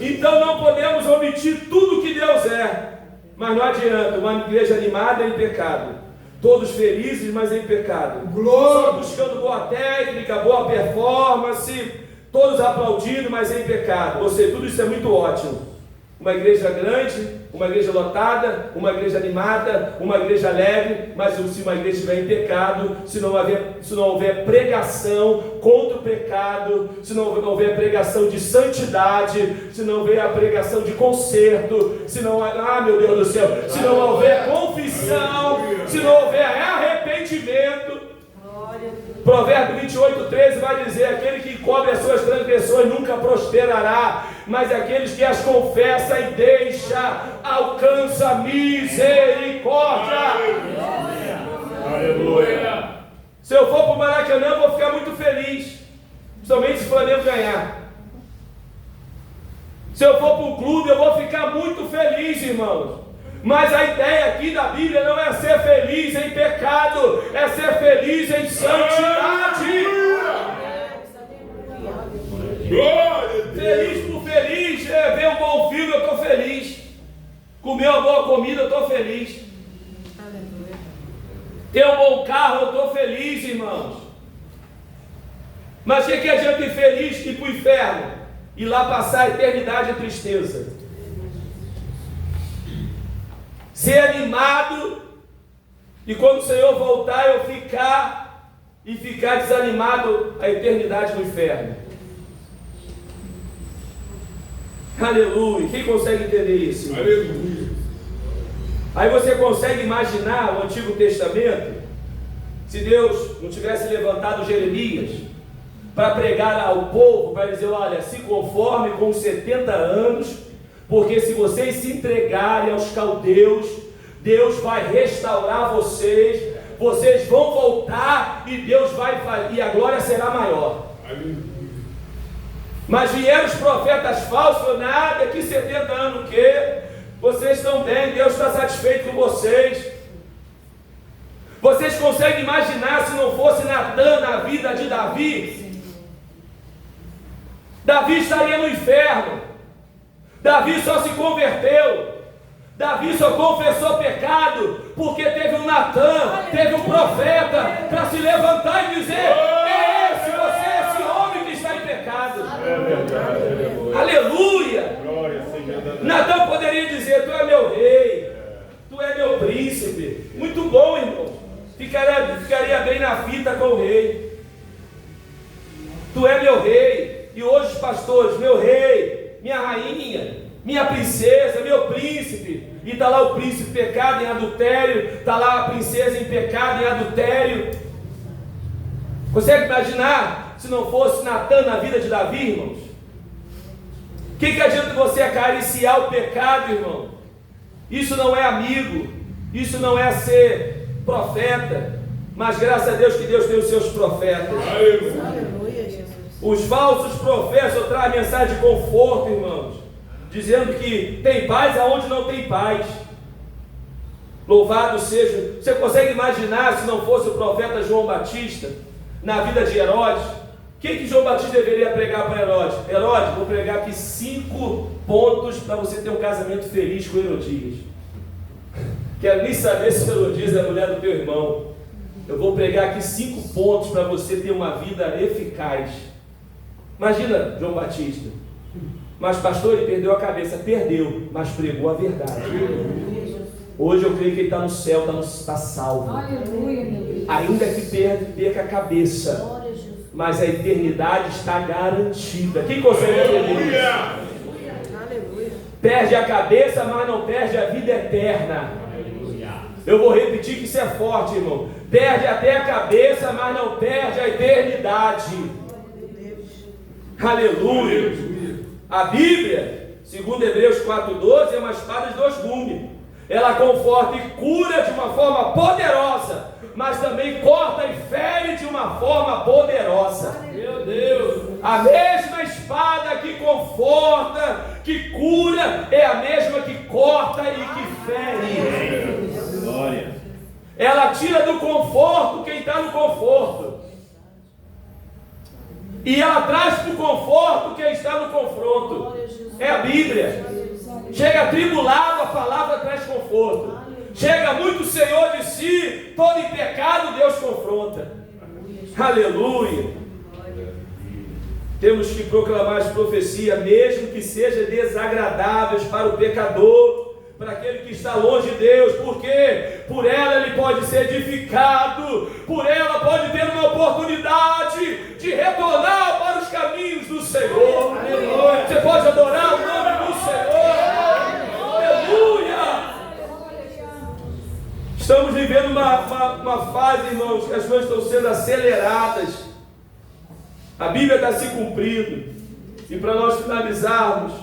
A: Então não podemos omitir tudo que Deus é, mas não adianta, uma igreja animada em pecado, todos felizes, mas em pecado, só buscando boa técnica, boa performance, todos aplaudindo, mas em pecado. Ou seja, tudo isso é muito ótimo. Uma igreja grande, uma igreja lotada, uma igreja animada, uma igreja alegre, mas se uma igreja estiver em pecado, se não houver pregação contra o pecado, se não houver pregação de santidade, se não houver a pregação de conserto, se não meu Deus do céu, se não houver confissão, se não houver arrependimento,
D: Glória a Deus.
A: Provérbio 28:13 vai dizer: aquele que cobre as suas transgressões nunca prosperará, mas aqueles que as confessam e deixa alcança misericórdia.
C: Aleluia.
A: Se eu for para o Maracanã, eu vou ficar muito feliz, principalmente se o Flamengo ganhar. Se eu for para um clube, eu vou ficar muito feliz, irmãos. Mas a ideia aqui da Bíblia não é ser feliz em pecado, é ser feliz em santidade. Feliz por feliz, ver um bom filme, eu estou feliz. Comer uma boa comida, eu estou feliz. Ter um bom carro, eu estou feliz, irmãos. Mas o que adianta ir feliz e ir para o inferno? E lá passar a eternidade em tristeza. Ser animado e quando o Senhor voltar eu ficar desanimado a eternidade no inferno. Aleluia. Quem consegue entender isso?
B: Aleluia.
A: Aí você consegue imaginar o Antigo Testamento, se Deus não tivesse levantado Jeremias para pregar ao povo, para dizer: olha, se conforme com os 70 anos, porque se vocês se entregarem aos caldeus, Deus vai restaurar vocês, vocês vão voltar e Deus vai, e a glória será maior. Mas vieram os profetas falsos: nada, que 70 anos o quê? Vocês estão bem, Deus está satisfeito com vocês. Vocês conseguem imaginar se não fosse Natan na vida de Davi? Davi estaria no inferno. Davi só se converteu. Davi só confessou pecado porque teve um Natan, teve um profeta para se levantar e dizer: esse, você é esse homem que está em pecado.
C: É verdade.
A: Aleluia. Natan poderia dizer: tu é meu rei, tu é meu príncipe. Muito bom, irmão. Ficaria bem na fita com o rei. Tu é meu rei. E hoje os pastores: meu rei, minha rainha, minha princesa, meu príncipe. E está lá o príncipe pecado em adultério, está lá a princesa em pecado em adultério. Consegue imaginar se não fosse Natan na vida de Davi, irmãos? O que adianta você acariciar o pecado, irmão? Isso não é amigo, isso não é ser profeta, mas graças a Deus que Deus tem os seus profetas.
B: Aleluia.
A: Os falsos profetas trazem mensagem de conforto, irmãos, dizendo que tem paz aonde não tem paz. Louvado seja. Você consegue imaginar se não fosse o profeta João Batista na vida de Herodes? O que João Batista deveria pregar para Herodes? Herodes, vou pregar aqui 5 pontos para você ter um casamento feliz com Herodias. Quero nem saber se Herodias é a mulher do teu irmão. Eu vou pregar aqui 5 pontos para você ter uma vida eficaz. Imagina João Batista. Mas pastor, ele perdeu a cabeça. Perdeu, mas pregou a verdade. Hoje eu creio que ele está no céu, está salvo.
D: Aleluia, meu Deus.
A: Ainda que perca a cabeça, mas a eternidade está garantida. Quem consegue entender isso? Perde a cabeça, mas não perde a vida eterna. Eu vou repetir que isso é forte, irmão. Perde até a cabeça, mas não perde a eternidade. Aleluia. A Bíblia, segundo Hebreus 4:12, é uma espada de 2 gumes. Ela conforta e cura de uma forma poderosa, mas também corta e fere de uma forma poderosa. Meu Deus! A mesma espada que conforta, que cura, é a mesma que corta e que fere.
C: Glória.
A: Ela tira do conforto quem está no conforto, e ela traz para o conforto quem está no confronto. É a Bíblia. Chega atribulado, a palavra traz conforto. Chega muito Senhor de si, todo em pecado, Deus confronta. Aleluia. Temos que proclamar as profecias, mesmo que sejam desagradáveis para o pecador, para aquele que está longe de Deus, porque por ela ele pode ser edificado, por ela pode ter uma oportunidade de retornar para os caminhos do Senhor. Aleluia. Você pode adorar o nome do Senhor. Aleluia. Estamos vivendo uma uma fase, irmãos, que as coisas estão sendo aceleradas. A Bíblia está se cumprindo. E para nós finalizarmos,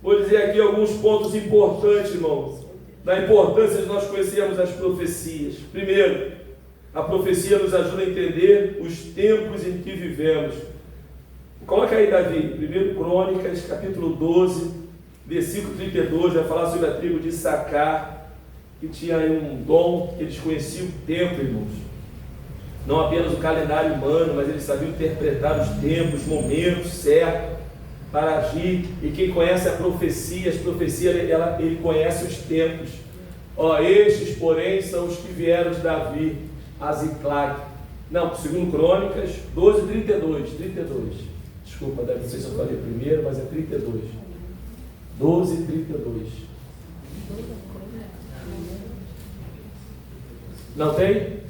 A: vou dizer aqui alguns pontos importantes, irmãos, da importância de nós conhecermos as profecias. Primeiro, a profecia nos ajuda a entender os tempos em que vivemos. Coloca aí, Davi, 1 Crônicas, capítulo 12, versículo 32, vai falar sobre a tribo de Issacar, que tinha aí um dom, que eles conheciam o tempo, irmãos. Não apenas o calendário humano, mas eles sabiam interpretar os tempos, os momentos certos para agir. E quem conhece a profecia, as profecias, ele conhece os tempos. Estes, porém, são os que vieram de Davi, a Ziclag. Não, 2 Crônicas 12, 32. Desculpa, Davi, não sei se eu falei primeiro, mas é 32. 12, 32. Não tem?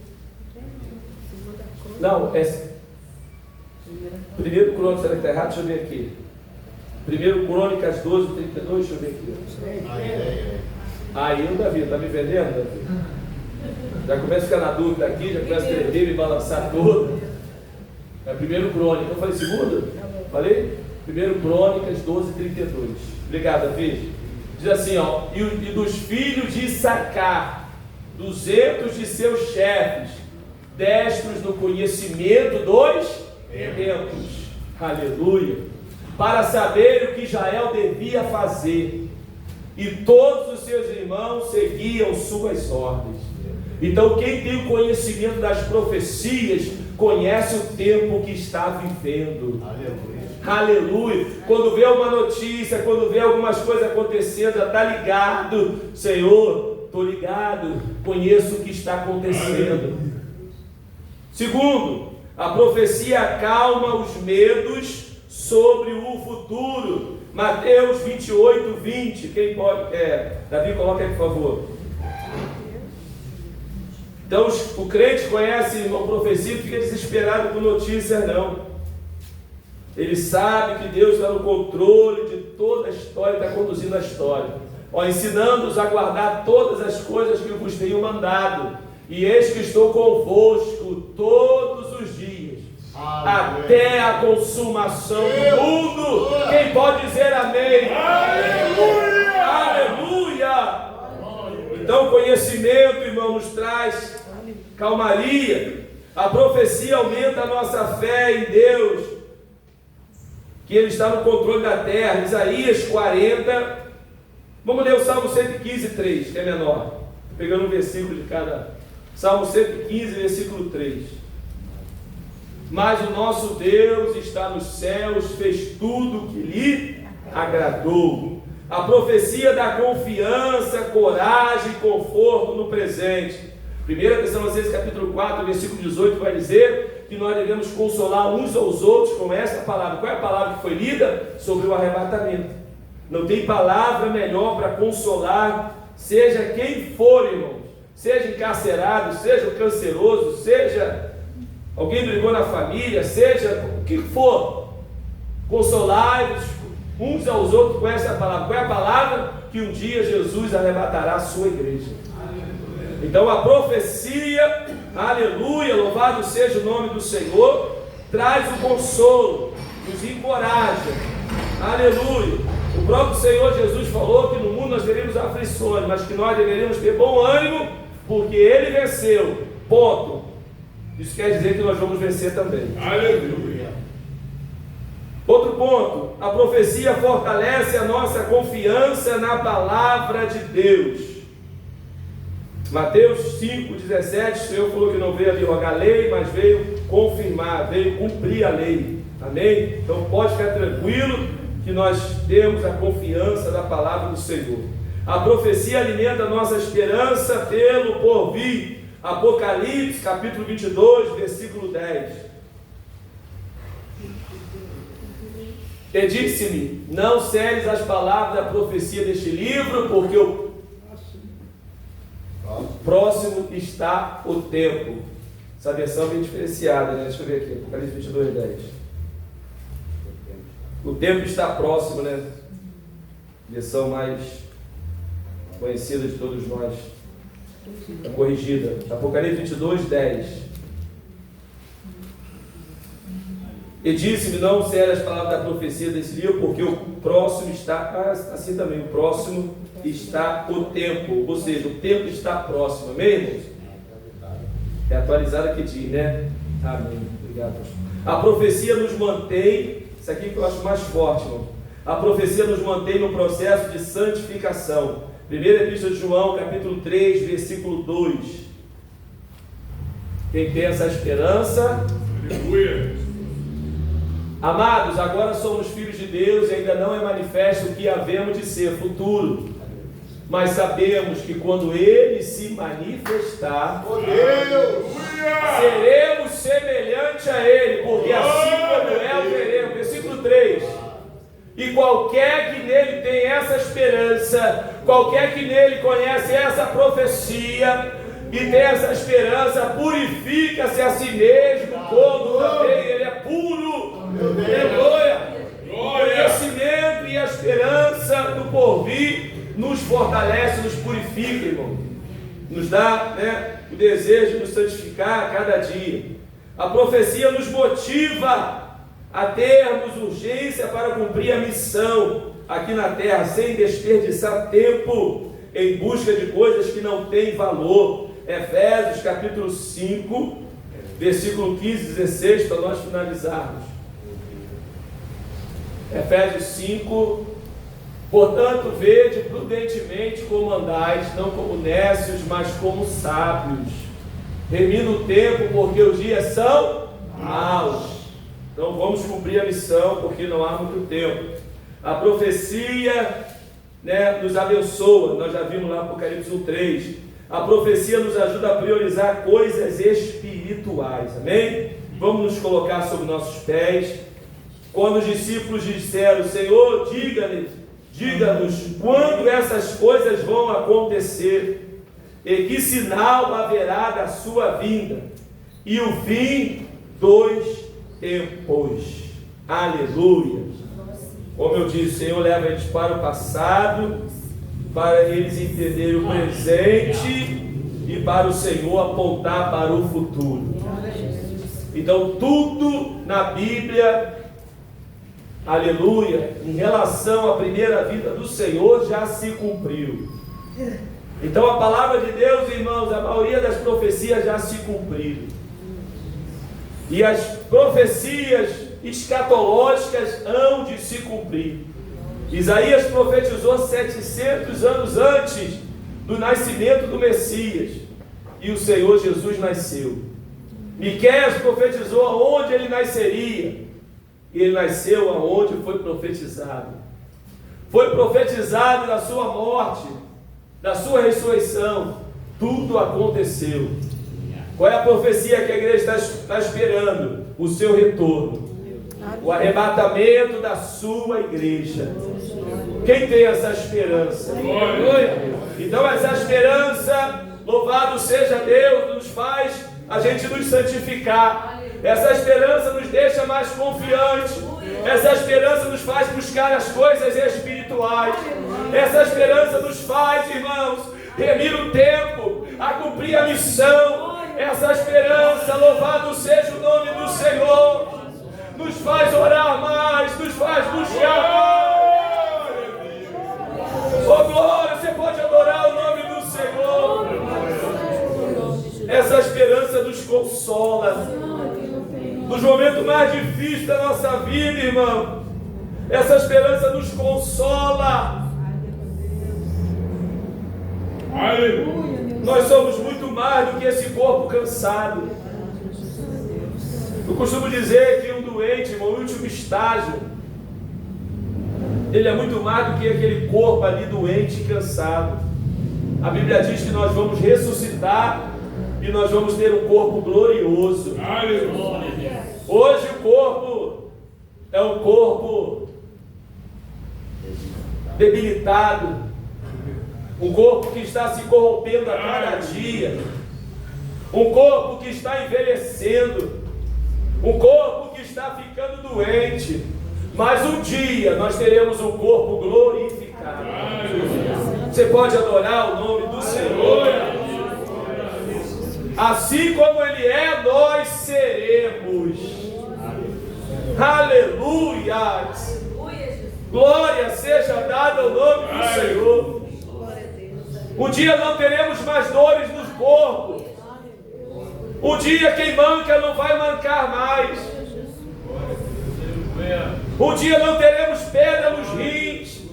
A: Não, é 1 Crônicas, será que está errado? Deixa eu ver aqui. 1 Crônicas 12, 32, deixa eu ver aqui. Aí o Davi, está me vendendo, Davi? Já começa a ficar na dúvida aqui, já começa a tremer, me balançar todo. É 1 Crônicas, eu falei segundo? Falei? 1 Crônicas 12, 32. Obrigado, Davi. Diz assim, e dos filhos de Issacar, 200 de seus chefes, destros no conhecimento dos tempos. Aleluia. Para saber o que Israel devia fazer. E todos os seus irmãos seguiam suas ordens. Então, quem tem o conhecimento das profecias, conhece o tempo que está vivendo. Aleluia. Quando vê uma notícia, quando vê algumas coisas acontecendo, já está ligado. Senhor, estou ligado, conheço o que está acontecendo. Segundo, a profecia acalma os medos sobre o futuro. Mateus 28, 20. Quem pode? Davi, coloca aí, por favor. Então, o crente conhece uma profecia e fica desesperado com notícias, não. Ele sabe que Deus está no controle de toda a história, está conduzindo a história. Ensinando-os a guardar todas as coisas que eu vos tenho mandado. E eis que estou convosco todos os dias, até a consumação do mundo. Quem pode dizer amém? Aleluia! Aleluia! Então, conhecimento, irmão, nos traz calmaria. A profecia aumenta a nossa fé em Deus, que Ele está no controle da terra. Isaías 40. Vamos ler o Salmo 115, 3, que é menor. Estou pegando um versículo de cada. Salmo 115, versículo 3. Mas o nosso Deus está nos céus, fez tudo o que lhe agradou. A profecia dá confiança, coragem e conforto no presente. 1 Tessalonicenses capítulo 4, versículo 18 vai dizer que nós devemos consolar uns aos outros com esta palavra. Qual é a palavra que foi lida? Sobre o arrebatamento. Não tem palavra melhor para consolar, seja quem for, irmão. Seja encarcerado, seja canceroso, seja alguém brigou na família, seja o que for, consolai-vos uns aos outros com essa palavra. Qual é a palavra? Que um dia Jesus arrebatará a sua igreja. Então a profecia, aleluia, louvado seja o nome do Senhor, traz o consolo, nos encoraja, aleluia. O próprio Senhor Jesus falou que no mundo nós teremos aflições, mas que nós deveríamos ter bom ânimo, porque Ele venceu, ponto. Isso quer dizer que nós vamos vencer também. Aleluia. Outro ponto, a profecia fortalece a nossa confiança na palavra de Deus. Mateus 5,17, o Senhor falou que não veio abrogar a lei, mas veio confirmar, veio cumprir a lei. Amém? Então pode ficar tranquilo que nós temos a confiança da palavra do Senhor. A profecia alimenta a nossa esperança pelo porvir. Apocalipse, capítulo 22, versículo 10. E disse-me: não celes as palavras da profecia deste livro, porque o próximo está o tempo. Essa versão é bem diferenciada, né? Deixa eu ver aqui, Apocalipse 22, 10. O tempo está próximo, né? Versão mais conhecida de todos nós. Está corrigida. Apocalipse 22, 10. E disse-me: não serão as palavras da profecia desse livro, porque o próximo está, assim também, o próximo está o tempo, ou seja, o tempo está próximo, amém, irmãos? É atualizado que diz, né? Amém, obrigado, pastor. A profecia nos mantém, isso aqui que eu acho mais forte, irmão. A profecia nos mantém no processo de santificação. Primeira Epístola de João, capítulo 3, versículo 2. Quem tem essa esperança?
C: Aleluia.
A: Amados, agora somos filhos de Deus e ainda não é manifesto o que havemos de ser, futuro. Mas sabemos que quando Ele se manifestar, seremos semelhantes a Ele, porque assim como é o veremos. Versículo 3. E qualquer que nele tem essa esperança, qualquer que nele conhece essa profecia e tem essa esperança, purifica-se a si mesmo, como também ele é puro. Aleluia! O conhecimento e a esperança do porvir nos fortalece, nos purifica, irmão. Nos dá, o desejo de nos santificar a cada dia. A profecia nos motiva a termos urgência para cumprir a missão aqui na terra, sem desperdiçar tempo em busca de coisas que não têm valor. Efésios capítulo 5, versículo 15 e 16, para nós finalizarmos. Efésios 5: portanto, vede prudentemente como andais, não como nécios, mas como sábios, remindo o tempo, porque os dias são maus. Então vamos cumprir a missão, porque não há muito tempo. A profecia nos abençoa, nós já vimos lá no Apocalipse 1:3. A profecia nos ajuda a priorizar coisas espirituais, amém? Vamos nos colocar sobre nossos pés. Quando os discípulos disseram: Senhor, diga-nos quando essas coisas vão acontecer, e que sinal haverá da sua vinda, e o fim dos tempos. Aleluia. Como eu disse, o Senhor leva eles para o passado, para eles entenderem o presente e para o Senhor apontar para o futuro. Então tudo na Bíblia, aleluia, em relação à primeira vinda do Senhor já se cumpriu. Então a palavra de Deus, irmãos, a maioria das profecias já se cumpriram. E as profecias escatológicas hão de se cumprir. Isaías profetizou 700 anos antes do nascimento do Messias, e o Senhor Jesus nasceu. Miqueias profetizou aonde ele nasceria, e ele nasceu aonde foi profetizado. Foi profetizado da sua morte, da sua ressurreição. Tudo aconteceu. Qual é a profecia que a igreja está esperando? O seu retorno, o arrebatamento da sua igreja. Quem tem essa esperança? Então essa esperança, louvado seja Deus, nos faz a gente nos santificar. Essa esperança nos deixa mais confiantes. Essa esperança nos faz buscar as coisas espirituais. Essa esperança nos faz, irmãos, remir o tempo, a cumprir a missão. Essa esperança, louvado seja o nome do Senhor, nos faz orar mais, nos faz buscar mais. Oh glória, você pode adorar o nome do Senhor. Essa esperança nos consola nos momentos mais difíceis da nossa vida, irmão. Essa esperança nos consola.
C: Aleluia.
A: Nós somos muito mais do que esse corpo cansado. Eu costumo dizer que um doente, irmão, o último estágio, ele é muito mais do que aquele corpo ali doente e cansado. A Bíblia diz que nós vamos ressuscitar e nós vamos ter um corpo glorioso.
C: Aleluia.
A: Hoje o corpo é um corpo debilitado, um corpo que está se corrompendo a cada dia, um corpo que está envelhecendo, um corpo que está ficando doente. Mas um dia nós teremos um corpo glorificado. Você pode adorar o nome do Senhor. Assim como Ele é, nós seremos. Aleluia! Glória seja dada ao nome do Senhor. Um dia não teremos mais dores no corpo. Um dia quem manca não vai mancar mais. Um dia não teremos pedra nos rins.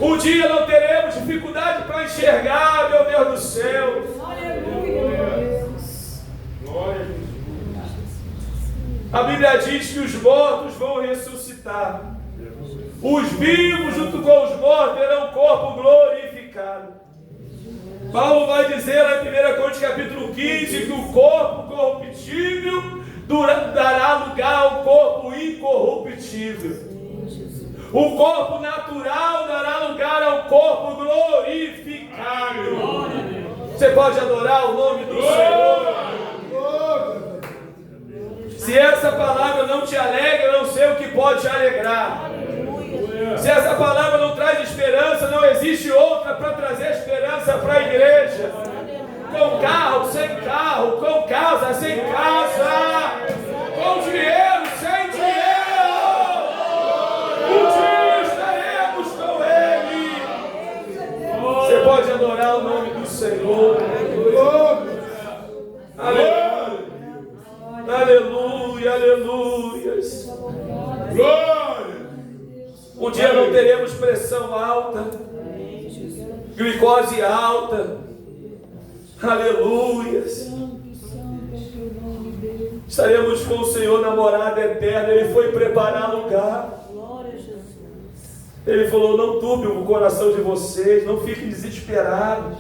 A: Um dia não teremos dificuldade para enxergar, meu Deus do céu. A Bíblia diz que os mortos vão ressuscitar. Os vivos junto com os mortos terão um corpo glorificado. Paulo vai dizer lá em 1 Coríntios capítulo 15 que o corpo corruptível dará lugar ao corpo incorruptível. O corpo natural dará lugar ao corpo glorificado. Você pode adorar o nome do Senhor. Se essa palavra não te alegra, eu não sei o que pode te alegrar. Se essa palavra não traz esperança, não existe outra para trazer esperança para a igreja. Com carro, sem carro, com casa, sem casa, com dinheiro, sem dinheiro, um dia estaremos com Ele. Você pode adorar o nome do Senhor. Aleluia, aleluia, aleluia. Glória. Um dia não teremos pressão alta, glicose alta. Aleluia. Estaremos com o Senhor na morada eterna. Ele foi preparar lugar. Ele falou: não turbe o coração de vocês, não fiquem desesperados.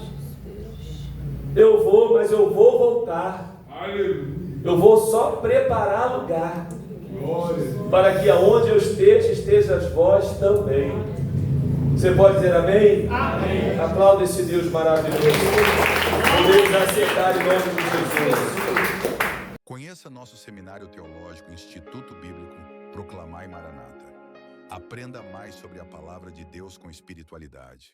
A: Eu vou, mas eu vou voltar. Eu vou só preparar lugar, para que aonde eu esteja vós também. Você pode dizer amém? Amém. Aplauda esse Deus maravilhoso. Podemos aceitar em nome de Jesus.
D: Conheça nosso seminário teológico Instituto Bíblico Proclamai Maranata. Aprenda mais sobre a palavra de Deus com espiritualidade.